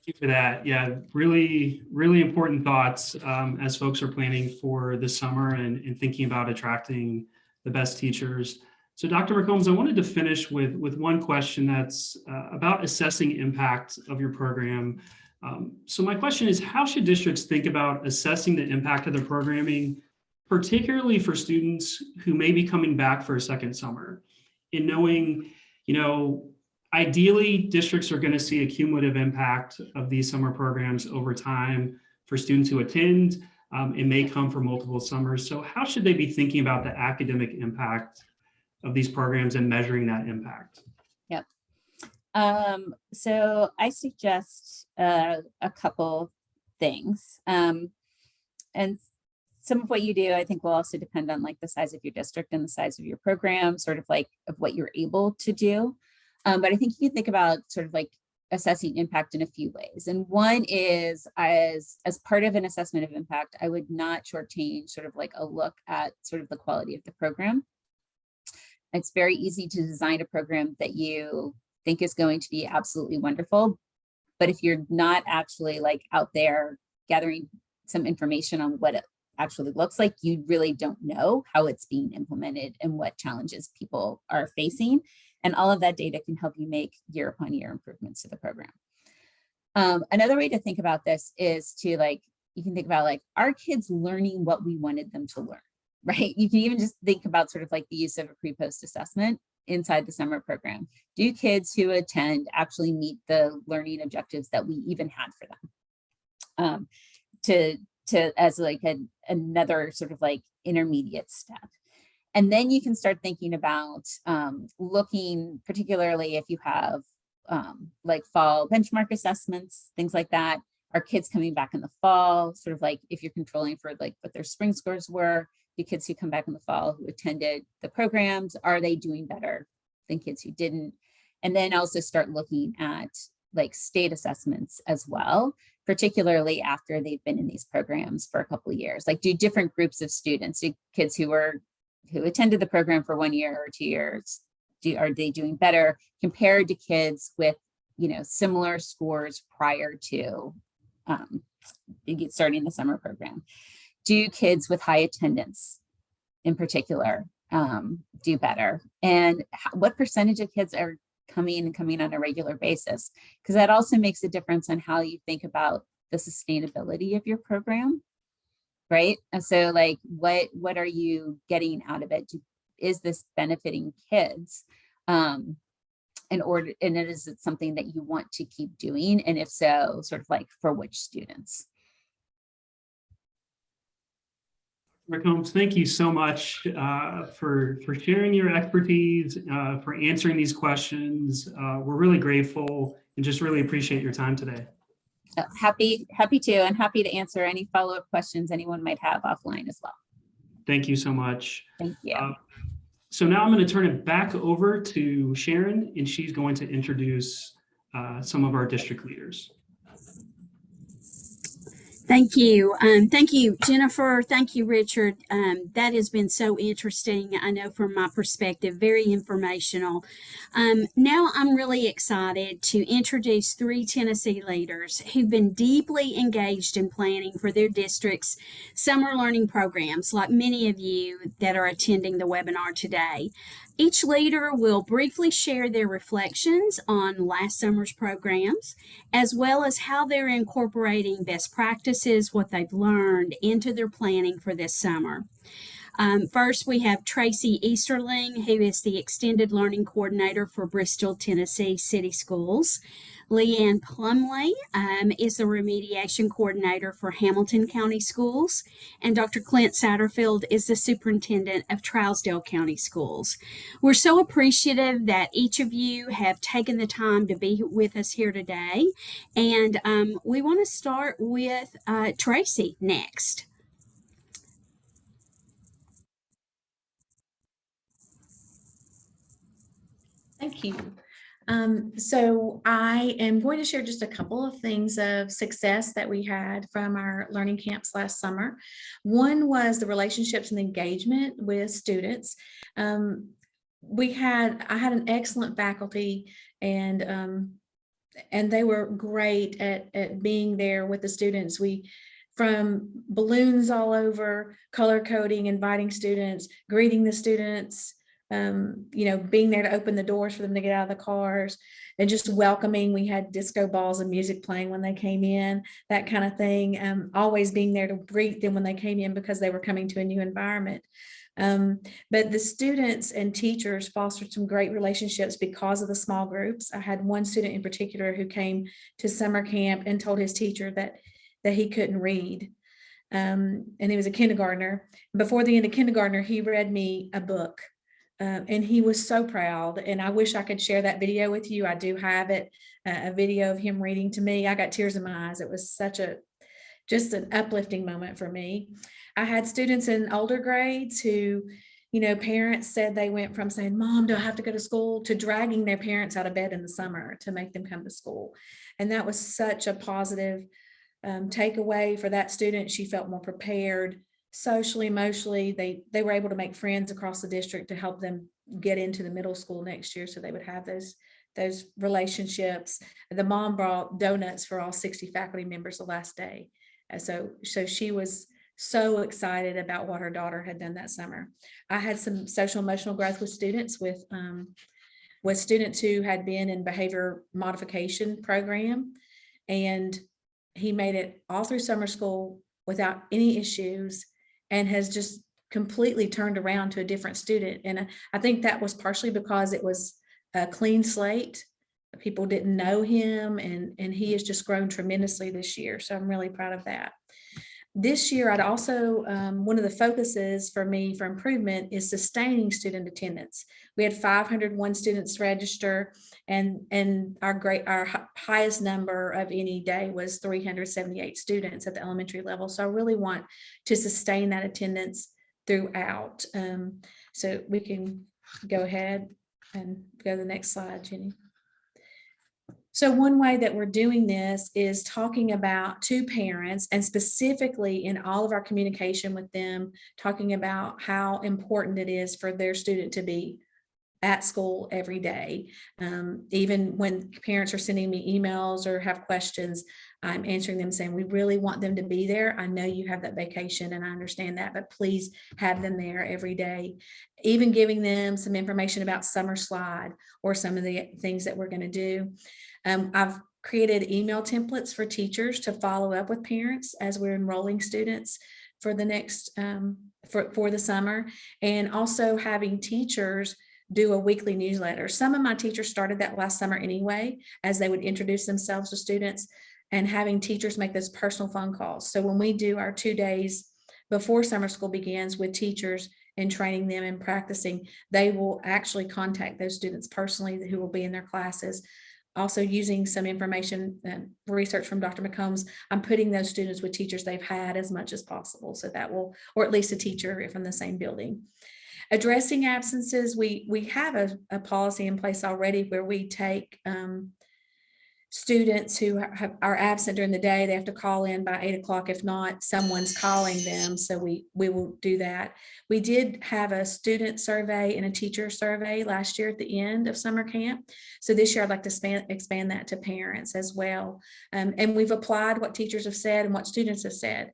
you for that. Yeah, really, really important thoughts as folks are planning for this summer and thinking about attracting the best teachers. So Dr. McCombs, I wanted to finish with one question that's about assessing impact of your program. So my question is, how should districts think about assessing the impact of their programming, particularly for students who may be coming back for a second summer, in knowing, ideally, districts are going to see a cumulative impact of these summer programs over time for students who attend. It may come for multiple summers. So how should they be thinking about the academic impact of these programs and measuring that impact?
Yep. So I suggest a couple things. And some of what you do, I think, will also depend on like the size of your district and the size of your program, sort of like of what you're able to do. But I think you can think about sort of like assessing impact in a few ways. And one is as part of an assessment of impact, I would not shortchange sort of like a look at sort of the quality of the program. It's very easy to design a program that you think is going to be absolutely wonderful. But if you're not actually like out there gathering some information on what it actually looks like, you really don't know how it's being implemented and what challenges people are facing. And all of that data can help you make year upon year improvements to the program. Another way to think about this is to like, you can think about like, are kids learning what we wanted them to learn, right? You can even just think about sort of like the use of a pre-post assessment inside the summer program. Do kids who attend actually meet the learning objectives that we even had for them? As like another sort of like intermediate step. And then you can start thinking about looking, particularly if you have like fall benchmark assessments, things like that. Are kids coming back in the fall? Sort of like if you're controlling for like what their spring scores were, the kids who come back in the fall who attended the programs, are they doing better than kids who didn't? And then also start looking at like state assessments as well, particularly after they've been in these programs for a couple of years. Like, do different groups of students, do kids who attended the program for 1 year or 2 years, are they doing better compared to kids with similar scores prior to starting the summer program? Do kids with high attendance in particular do better? And what percentage of kids are coming on a regular basis? Because that also makes a difference on how you think about the sustainability of your program, right? And so like, what are you getting out of it? Is this benefiting kids? And is it something that you want to keep doing? And if so, sort of like for which students?
McCombs, thank you so much for sharing your expertise, for answering these questions. We're really grateful and just really appreciate your time today.
Happy to, and happy to answer any follow-up questions anyone might have offline as well.
Thank you so much.
Thank you.
So now I'm going to turn it back over to Sharon, and she's going to introduce some of our district leaders.
Thank you. Thank you, Jennifer. Thank you, Richard. That has been so interesting. I know from my perspective, very informational. Now I'm really excited to introduce 3 Tennessee leaders who've been deeply engaged in planning for their district's summer learning programs, like many of you that are attending the webinar today. Each leader will briefly share their reflections on last summer's programs, as well as how they're incorporating best practices, what they've learned, into their planning for this summer. First, we have Tracy Easterling, who is the Extended Learning Coordinator for Bristol, Tennessee City Schools. Leanne Plumley is the Remediation Coordinator for Hamilton County Schools. And Dr. Clint Satterfield is the Superintendent of Trousdale County Schools. We're so appreciative that each of you have taken the time to be with us here today. And we want to start with Tracy next.
Thank you. So I am going to share just a couple of things of success that we had from our learning camps last summer. One was the relationships and engagement with students. I had an excellent faculty and and they were great at being there with the students. From balloons all over, color coding, inviting students, greeting the students, being there to open the doors for them to get out of the cars, and just welcoming. We had disco balls and music playing when they came in, that kind of thing. Always being there to greet them when they came in because they were coming to a new environment. But the students and teachers fostered some great relationships because of the small groups. I had one student in particular who came to summer camp and told his teacher that he couldn't read. And he was a kindergartner. Before the end of kindergartner, he read me a book. And he was so proud. And I wish I could share that video with you. I do have it, a video of him reading to me. I got tears in my eyes. It was just an uplifting moment for me. I had students in older grades who, parents said they went from saying, "Mom, do I have to go to school?" to dragging their parents out of bed in the summer to make them come to school. And that was such a positive takeaway for that student. She felt more prepared socially, emotionally. They were able to make friends across the district to help them get into the middle school next year, so they would have those relationships. The mom brought donuts for all 60 faculty members the last day. So she was so excited about what her daughter had done that summer. I had some social emotional growth with students, with students who had been in behavior modification program, and he made it all through summer school without any issues, and has just completely turned around to a different student. And I think that was partially because it was a clean slate. People didn't know him, and he has just grown tremendously this year. So I'm really proud of that. This year, I'd also, one of the focuses for me for improvement is sustaining student attendance. We had 501 students register, and our highest number of any day was 378 students at the elementary level. So I really want to sustain that attendance throughout. So we can go ahead and go to the next slide, Jenny. So one way that we're doing this is talking about to parents, and specifically in all of our communication with them, talking about how important it is for their student to be at school every day. Even when parents are sending me emails or have questions, I'm answering them saying, we really want them to be there. I know you have that vacation and I understand that, but please have them there every day. Even giving them some information about summer slide or some of the things that we're going to do. I've created email templates for teachers to follow up with parents as we're enrolling students for the next, for the summer, and also having teachers do a weekly newsletter. Some of my teachers started that last summer anyway, as they would introduce themselves to students, and having teachers make those personal phone calls. So when we do our 2 days before summer school begins with teachers and training them and practicing, they will actually contact those students personally who will be in their classes. Also using some information and research from Dr. McCombs, I'm putting those students with teachers they've had as much as possible. So that will, or at least a teacher from the same building. Addressing absences, we have a policy in place already where we take students who are absent during the day. They have to call in by 8 o'clock. If not, someone's calling them. So we will do that. We did have a student survey and a teacher survey last year at the end of summer camp. So this year I'd like to expand that to parents as well. And we've applied what teachers have said and what students have said.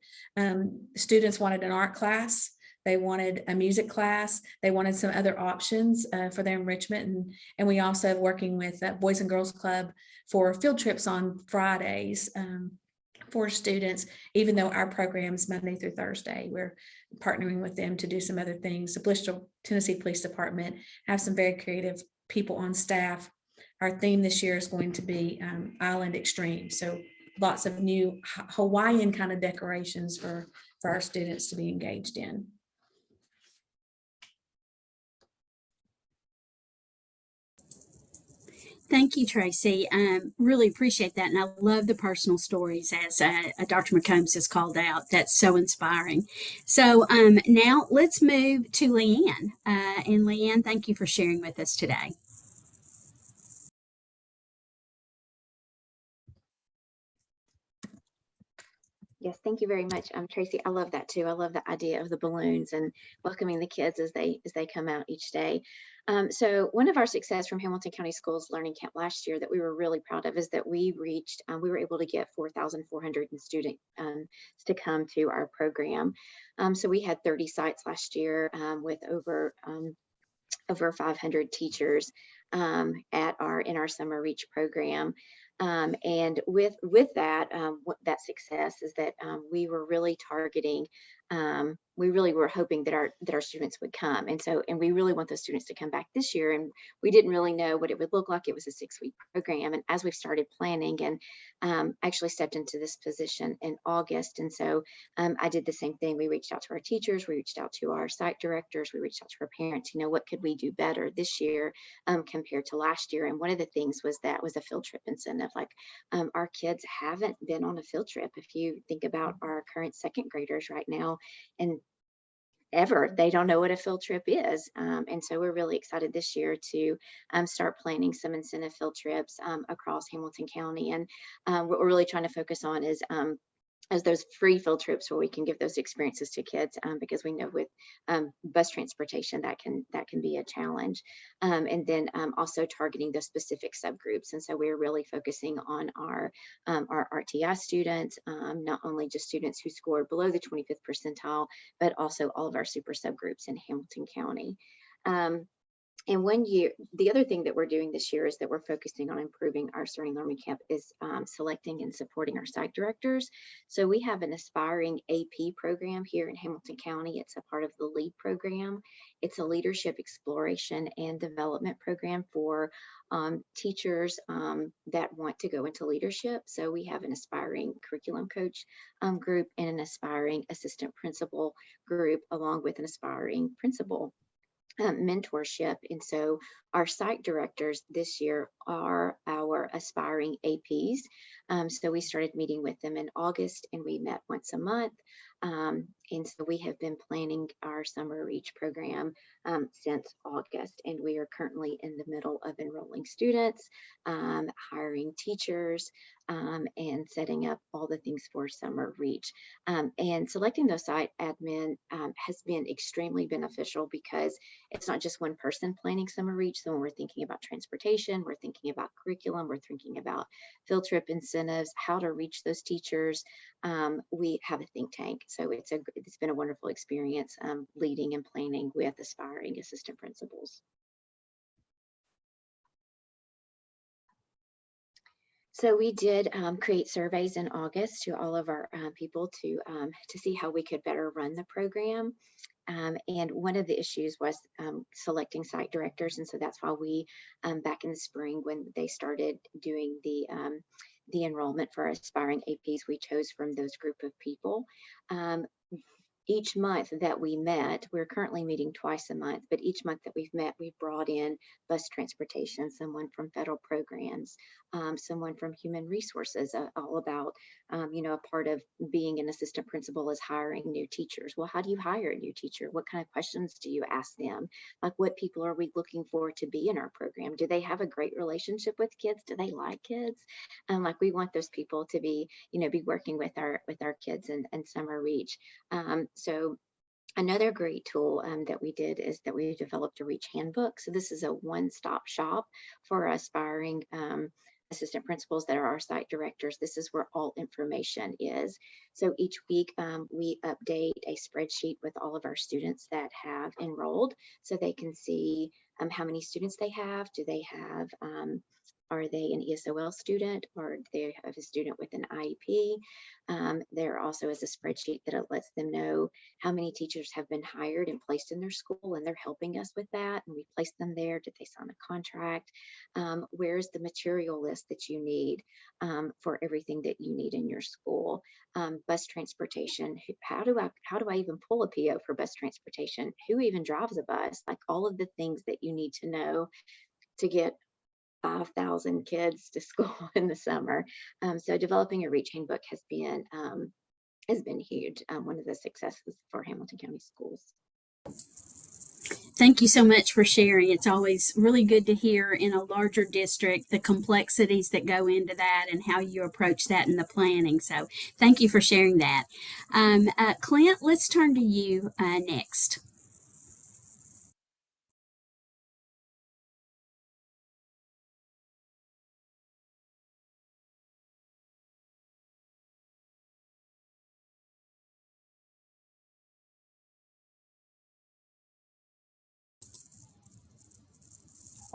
Students wanted an art class. They wanted a music class. They wanted some other options for their enrichment. And we also are working with Boys and Girls Club for field trips on Fridays for students, even though our program's Monday through Thursday. We're partnering with them to do some other things. The Bristol, Tennessee Police Department have some very creative people on staff. Our theme this year is going to be Island Extreme. So lots of new Hawaiian kind of decorations for our students to be engaged in.
Thank you, Tracy. Really appreciate that. And I love the personal stories, as Dr. McCombs has called out. That's so inspiring. So now let's move to Leanne. And Leanne, thank you for sharing with us today.
Yes, thank you very much, Tracy. I love that too. I love the idea of the balloons and welcoming the kids as they come out each day. So one of our success from Hamilton County Schools Learning Camp last year that we were really proud of is that we were able to get 4,400 students to come to our program. So we had 30 sites last year with over 500 teachers in our Summer Reach program. And with that, that success is that we were really targeting. We really were hoping that our students would come, and we really want those students to come back this year. And we didn't really know what it would look like. It was a 6-week program, and as we've started planning, and actually stepped into this position in August, and so I did the same thing. We reached out to our teachers, we reached out to our site directors, we reached out to our parents. What could we do better this year compared to last year? And one of the things was a field trip incentive. Like our kids haven't been on a field trip. If you think about our current second graders right now, and they don't know what a field trip is. And so we're really excited this year to start planning some incentive field trips across Hamilton County. And what we're really trying to focus on is as those free field trips where we can give those experiences to kids, because we know with bus transportation that can be a challenge, and then also targeting those specific subgroups. And so we're really focusing on our RTI students, not only just students who scored below the 25th percentile, but also all of our super subgroups in Hamilton County. And the other thing that we're doing this year is that we're focusing on improving our Starting Learning Camp is selecting and supporting our site directors. So we have an aspiring AP program here in Hamilton County. It's a part of the LEAD program. It's a leadership exploration and development program for teachers that want to go into leadership. So we have an aspiring curriculum coach group and an aspiring assistant principal group, along with an aspiring principal mentorship. And so our site directors this year are our aspiring APs. So we started meeting with them in August, and we met once a month. And so we have been planning our Summer Reach program since August, and we are currently in the middle of enrolling students, hiring teachers, and setting up all the things for Summer Reach. And selecting those site admin has been extremely beneficial, because it's not just one person planning Summer Reach. So when we're thinking about transportation, we're thinking about curriculum, we're thinking about field trip incentives, how to reach those teachers. We have a think tank. So it's been a wonderful experience leading and planning with aspiring assistant principals. So we did create surveys in August to all of our people to see how we could better run the program. And one of the issues was selecting site directors. And so that's why we, back in the spring, when they started doing the enrollment for aspiring APs, we chose from those group of people. Each month that we met, we're currently meeting twice a month, but each month that we've met, we've brought in bus transportation, someone from federal programs, someone from human resources, all about, a part of being an assistant principal is hiring new teachers. Well, how do you hire a new teacher? What kind of questions do you ask them? Like, what people are we looking for to be in our program? Do they have a great relationship with kids? Do they like kids? Like, we want those people to be working with our kids and Summer Reach. So another great tool that we did is that we developed a Reach handbook. So this is a one-stop shop for aspiring assistant principals that are our site directors. This is where all information is. So each week we update a spreadsheet with all of our students that have enrolled, so they can see how many students they have. Do they have are they an ESOL student, or do they have a student with an IEP? There also is a spreadsheet that lets them know how many teachers have been hired and placed in their school, and they're helping us with that. And we placed them there. Did they sign a contract? Where's the material list that you need for everything that you need in your school? Bus transportation. How do I even pull a PO for bus transportation? Who even drives a bus? Like, all of the things that you need to know to get 5,000 kids to school in the summer. So developing a Reach handbook has been huge. One of the successes for Hamilton County Schools.
Thank you so much for sharing. It's always really good to hear in a larger district the complexities that go into that and how you approach that in the planning. So thank you for sharing that. Clint, let's turn to you next.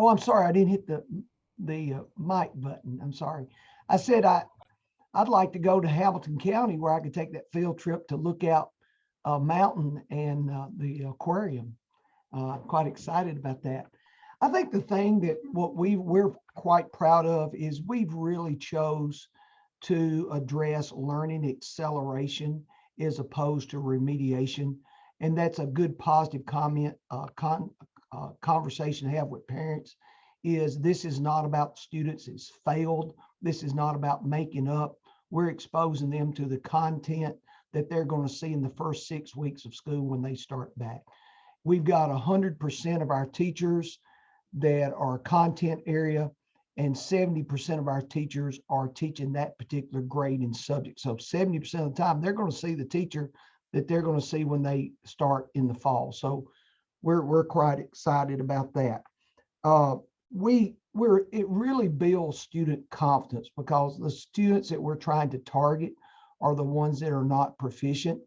Oh, I'm sorry, I didn't hit the mic button. I'm sorry. I said I'd like to go to Hamilton County where I could take that field trip to Lookout Mountain and the aquarium. Quite excited about that. I think the thing that what we're quite proud of is we've really chose to address learning acceleration as opposed to remediation. And that's a good positive comment, conversation to have with parents, is this is not about students that's failed. This is not about making up. We're exposing them to the content that they're going to see in the first 6 weeks of school when they start back. We've got 100% of our teachers that are content area, and 70% of our teachers are teaching that particular grade and subject. So 70% of the time, they're going to see the teacher that they're going to see when they start in the fall. So we're quite excited about that. It really builds student confidence because the students that we're trying to target are the ones that are not proficient.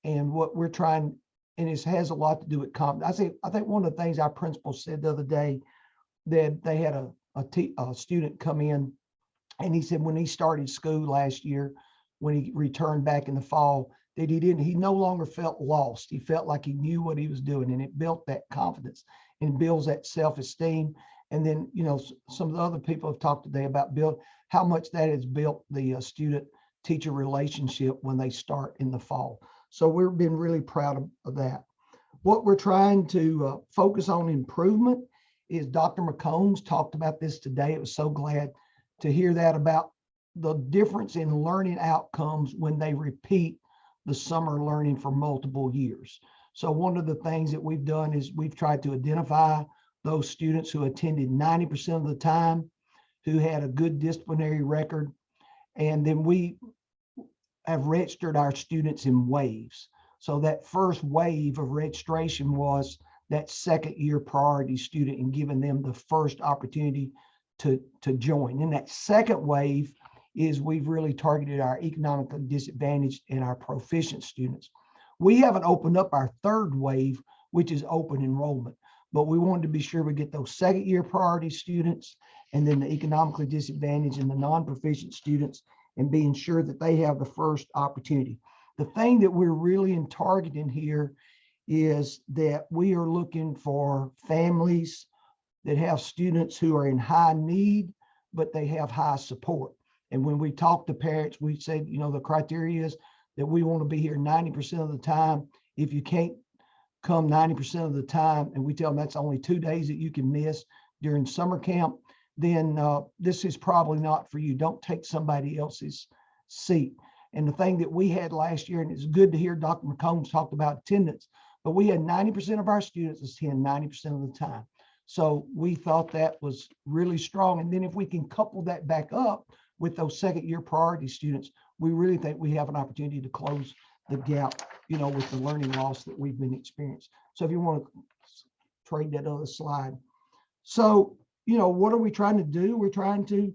And what we're trying, and it has a lot to do with confidence. I think one of the things our principal said the other day, that they had a student come in, and he said when he started school last year, when he returned back in the fall, that he no longer felt lost. He felt like he knew what he was doing, and it built that confidence and builds that self-esteem. And then, some of the other people have talked today about how much that has built the student-teacher relationship when they start in the fall. So we've been really proud of that. What we're trying to focus on improvement is Dr. McCombs talked about this today. I was so glad to hear that about the difference in learning outcomes when they repeat the summer learning for multiple years. So one of the things that we've done is we've tried to identify those students who attended 90% of the time, who had a good disciplinary record, and then we have registered our students in waves. So that first wave of registration was that second year priority student and giving them the first opportunity to join. And that second wave is we've really targeted our economically disadvantaged and our proficient students. We haven't opened up our third wave, which is open enrollment, but we wanted to be sure we get those second year priority students and then the economically disadvantaged and the non-proficient students, and being sure that they have the first opportunity. The thing that we're really targeting here is that we are looking for families that have students who are in high need, but they have high support. And when we talk to parents, we say, the criteria is that we want to be here 90% of the time. If you can't come 90% of the time, and we tell them that's only 2 days that you can miss during summer camp, then this is probably not for you. Don't take somebody else's seat. And the thing that we had last year, and it's good to hear Dr. McCombs talked about attendance, but we had 90% of our students attend 90% of the time. So we thought that was really strong. And then if we can couple that back up with those second year priority students, we really think we have an opportunity to close the gap, with the learning loss that we've been experiencing. So if you want to trade that other slide. So, what are we trying to do? We're trying to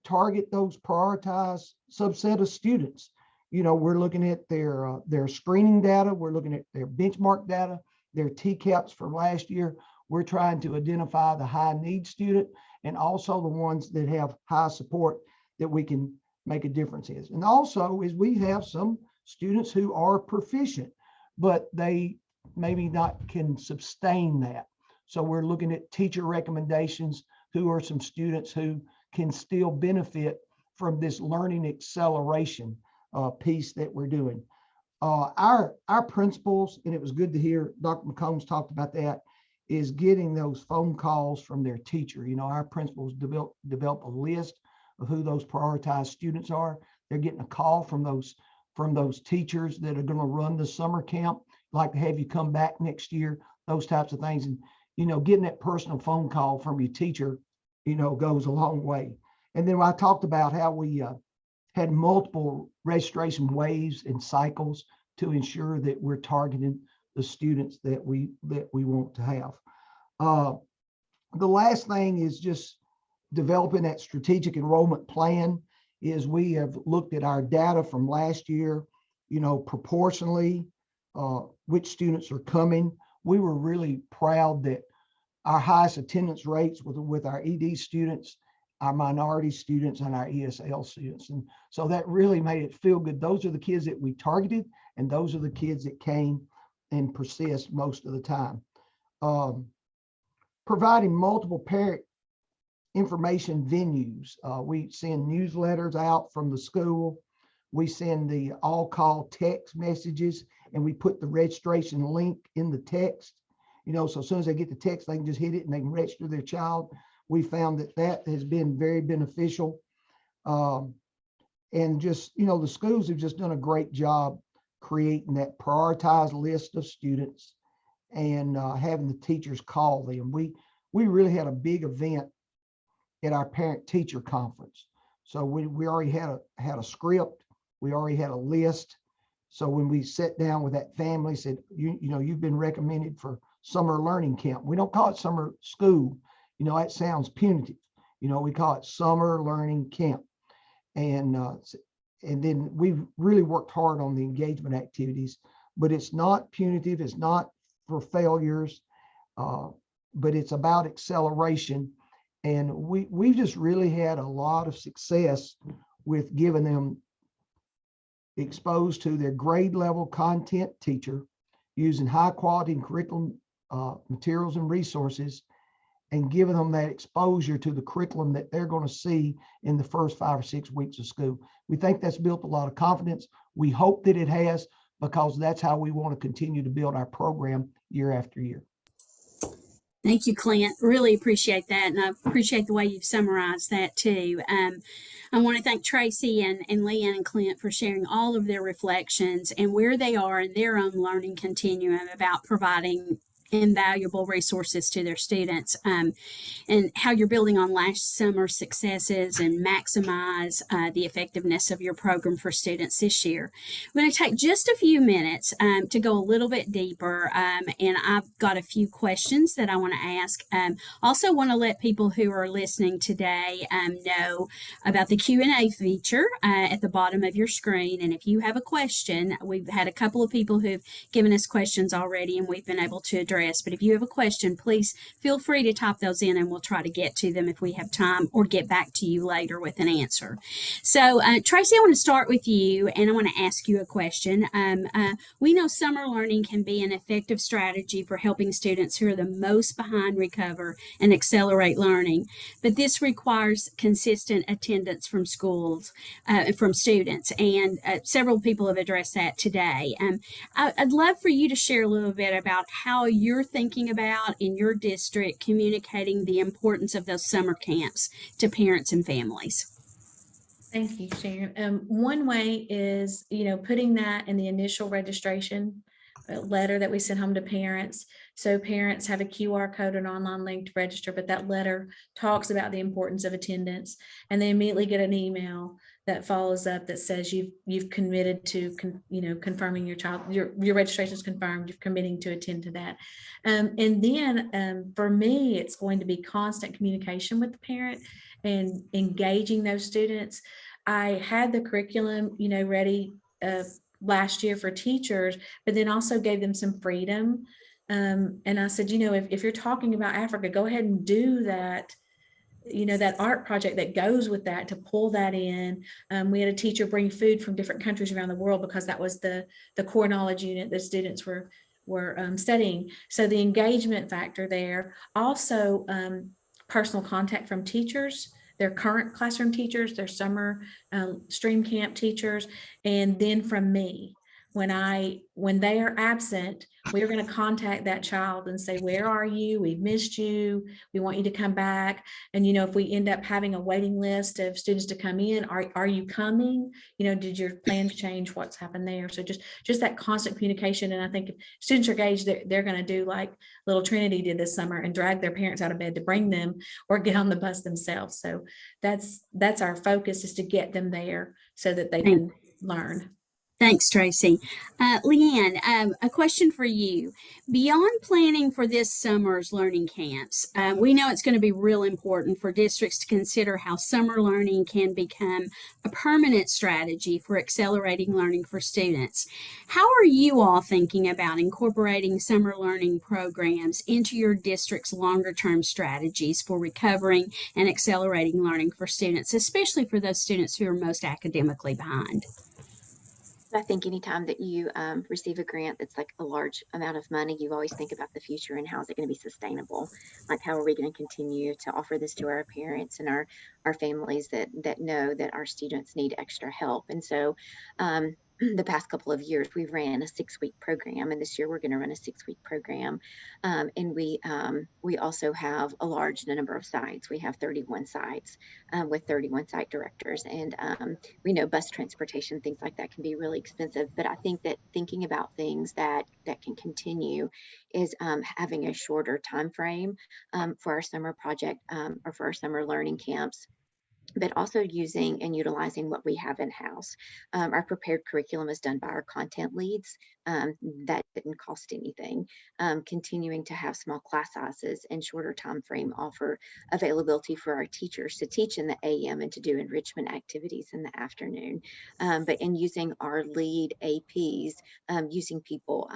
target those prioritized subset of students. We're looking at their screening data. We're looking at their benchmark data, their TCAPs for last year. We're trying to identify the high need student and also the ones that have high support that we can make a difference in. And also is we have some students who are proficient, but they maybe not can sustain that. So we're looking at teacher recommendations, who are some students who can still benefit from this learning acceleration piece that we're doing. Our principals, and it was good to hear Dr. McCombs talked about that, is getting those phone calls from their teacher. Our principals develop a list of who those prioritized students are. They're getting a call from those teachers that are going to run the summer camp, like to have you come back next year, those types of things. And, getting that personal phone call from your teacher, goes a long way. And then I talked about how we had multiple registration waves and cycles to ensure that we're targeting the students that we want to have. The last thing is just developing that strategic enrollment plan. Is we have looked at our data from last year, proportionally, which students are coming. We were really proud that our highest attendance rates with our ED students, our minority students, and our ESL students. And so that really made it feel good. Those are the kids that we targeted, and those are the kids that came and persist most of the time. Providing multiple parent information venues. We send newsletters out from the school. We send the all-call text messages, and we put the registration link in the text. You know, so as soon as they get the text, they can just hit it and they can register their child. We found that that has been very beneficial. And just, you know, the schools have just done a great job creating that prioritized list of students and having the teachers call them. We really had a big event at our parent-teacher conference. So we already had a script. We already had a list. So when we sat down with that family, said, you know, you've been recommended for summer learning camp. We don't call it summer school. You know, that sounds punitive. You know, we call it summer learning camp. And then we've really worked hard on the engagement activities, but it's not punitive. It's not for failures, but it's about acceleration. And we've just really had a lot of success with giving them exposed to their grade level content teacher using high quality and curriculum materials and resources, and giving them that exposure to the curriculum that they're going to see in the first 5 or 6 weeks of school. We think that's built a lot of confidence. We hope that it has, because that's how we want to continue to build our program year after year.
Thank you, Clint. Really appreciate that. And I appreciate the way you've summarized that too. I want to thank Tracy and Leanne and Clint for sharing all of their reflections and where they are in their own learning continuum about providing invaluable resources to their students, and how you're building on last summer's successes and maximize the effectiveness of your program for students this year. I'm going to take just a few minutes to go a little bit deeper, and I've got a few questions that I want to ask. Also want to let people who are listening today know about the Q&A feature at the bottom of your screen. And if you have a question, we've had a couple of people who've given us questions already and we've been able to address. But if you have a question, please feel free to type those in and we'll try to get to them if we have time, or get back to you later with an answer. So Tracy, I want to start with you and I want to ask you a question. We know summer learning can be an effective strategy for helping students who are the most behind recover and accelerate learning, but this requires consistent attendance from schools, from students, and several people have addressed that today. I'd love for you to share a little bit about how you're thinking about in your district communicating the importance of those summer camps to parents and families.
Thank you, Sharon. One way is, you know, putting that in the initial registration letter that we send home to parents. So parents have a QR code, an online link to register, but that letter talks about the importance of attendance, and they immediately get an email that follows up that says you've committed to confirming your child, your registration is confirmed, you're committing to attend to that. And then for me, it's going to be constant communication with the parent and engaging those students. I had the curriculum, ready last year for teachers, but then also gave them some freedom. And I said, if you're talking about Africa, go ahead and do that, that art project that goes with that, to pull that in. We had a teacher bring food from different countries around the world because that was the core knowledge unit that students were studying. So the engagement factor there. Also, personal contact from teachers, their current classroom teachers, their summer stream camp teachers, and then from me. When they are absent, we are going to contact that child and say, where are you? We've missed you. We want you to come back. And, if we end up having a waiting list of students to come in, are you coming? Did your plans change? What's happened there? So just that constant communication. And I think if students are engaged, they're going to do like little Trinity did this summer and drag their parents out of bed to bring them, or get on the bus themselves. So that's our focus, is to get them there so that they can learn.
Thanks, Tracy. Leanne, a question for you. Beyond planning for this summer's learning camps, we know it's going to be real important for districts to consider how summer learning can become a permanent strategy for accelerating learning for students. How are you all thinking about incorporating summer learning programs into your district's longer-term strategies for recovering and accelerating learning for students, especially for those students who are most academically behind?
I think anytime that you receive a grant that's like a large amount of money, you always think about the future and how is it going to be sustainable? Like, how are we going to continue to offer this to our parents and our families that know that our students need extra help? And so the past couple of years, we ran a 6-week program, and this year we're going to run a 6-week program. And we also have a large number of sites. We have 31 sites with 31 site directors. And we know bus transportation, things like that can be really expensive. But I think that thinking about things that can continue is having a shorter time frame for our summer project or for our summer learning camps, but also using and utilizing what we have in-house. Our prepared curriculum is done by our content leads. That didn't cost anything. Continuing to have small class sizes and shorter time frame offer availability for our teachers to teach in the AM and to do enrichment activities in the afternoon. But in using our lead APs, using people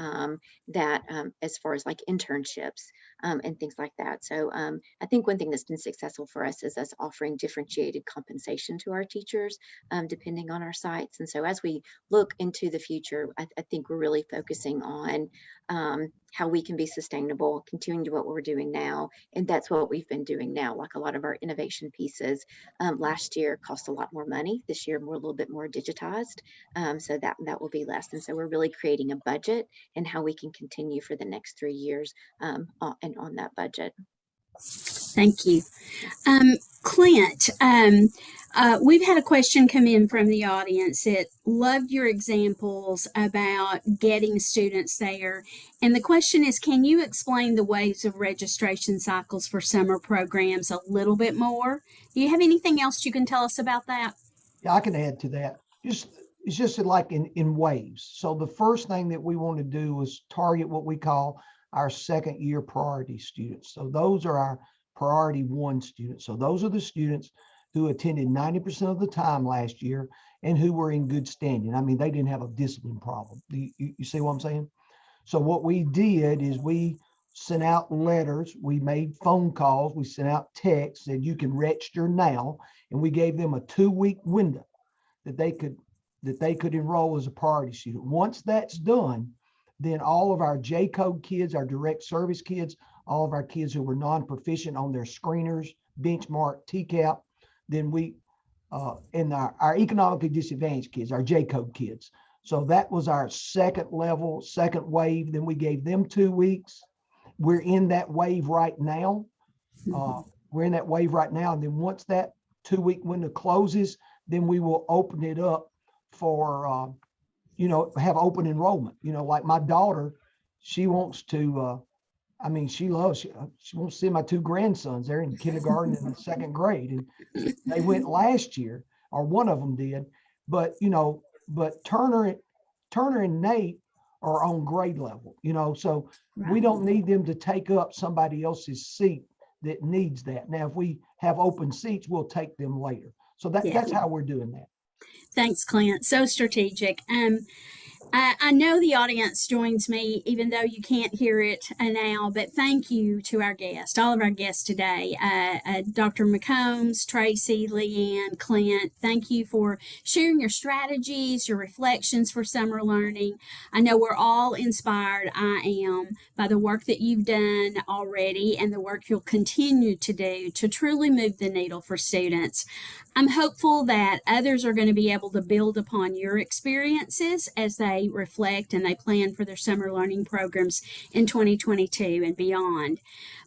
that as far as like internships and things like that. So I think one thing that's been successful for us is us offering differentiated compensation to our teachers depending on our sites. And so as we look into the future, I think we're really focusing on how we can be sustainable, continuing to what we're doing now. And that's what we've been doing now. Like a lot of our innovation pieces last year cost a lot more money. This year, we're a little bit more digitized. So that will be less. And so we're really creating a budget and how we can continue for the next 3 years and on that budget.
Thank you. Clint, we've had a question come in from the audience that loved your examples about getting students there. And the question is, can you explain the waves of registration cycles for summer programs a little bit more? Do you have anything else you can tell us about that?
Yeah, I can add to that. It's just like in waves. So the first thing that we want to do is target what we call our second year priority students. So those are our priority 1 students. So those are the students who attended 90% of the time last year and who were in good standing. I mean, they didn't have a discipline problem. You see what I'm saying? So what we did is we sent out letters, we made phone calls, we sent out texts that you can register now, and we gave them a 2-week window that they could enroll as a priority student. Once that's done, then all of our J-code kids, our direct service kids, all of our kids who were non-proficient on their screeners, benchmark, TCAP, then we, and our economically disadvantaged kids, our J-code kids. So that was our second level, second wave. Then we gave them 2 weeks. We're in that wave right now. And then once that 2-week window closes, then we will open it up for, have open enrollment. Like my daughter, she wants to, she wants to see my 2 grandsons. They're in kindergarten and 2nd grade. And they went last year, or one of them did. But, Turner and Nate are on grade level, so we don't need them to take up somebody else's seat that needs that. Now, if we have open seats, we'll take them later. So that's how we're doing that.
Thanks, Clint. So strategic. I know the audience joins me, even though you can't hear it now, but thank you to our guests, all of our guests today, Dr. McCombs, Tracy, Leanne, Clint. Thank you for sharing your strategies, your reflections for summer learning. I know we're all inspired, I am, by the work that you've done already and the work you'll continue to do to truly move the needle for students. I'm hopeful that others are going to be able to build upon your experiences as they they reflect and they plan for their summer learning programs in 2022 and beyond.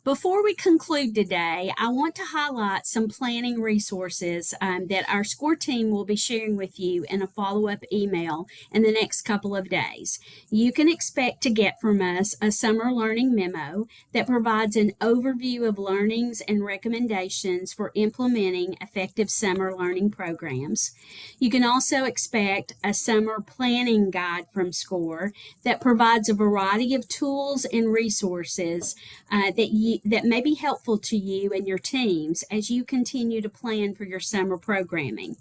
Before we conclude today, I want to highlight some planning resources that our SCORE team will be sharing with you in a follow-up email in the next couple of days. You can expect to get from us a summer learning memo that provides an overview of learnings and recommendations for implementing effective summer learning programs. You can also expect a summer planning guide from SCORE that provides a variety of tools and resources that may be helpful to you and your teams as you continue to plan for your summer programming.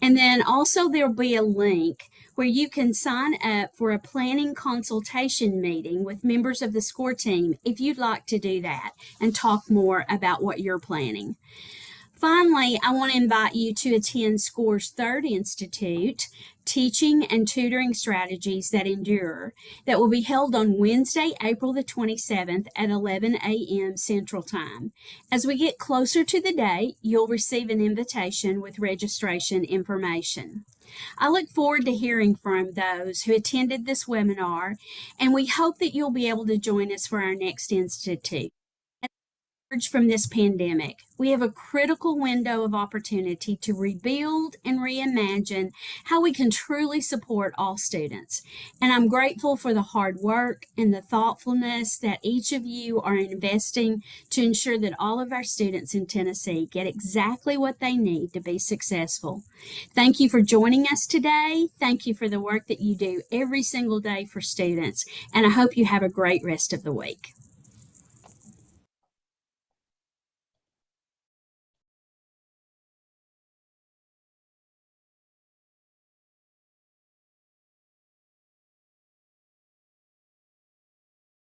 And then also there'll be a link where you can sign up for a planning consultation meeting with members of the SCORE team if you'd like to do that and talk more about what you're planning. Finally, I want to invite you to attend SCORE's third institute, Teaching and Tutoring Strategies That Endure, that will be held on Wednesday, April the 27th at 11 a.m. Central Time. As we get closer to the date, you'll receive an invitation with registration information. I look forward to hearing from those who attended this webinar, and we hope that you'll be able to join us for our next institute. From this pandemic, we have a critical window of opportunity to rebuild and reimagine how we can truly support all students. And I'm grateful for the hard work and the thoughtfulness that each of you are investing to ensure that all of our students in Tennessee get exactly what they need to be successful. Thank you for joining us today. Thank you for the work that you do every single day for students. And I hope you have a great rest of the week.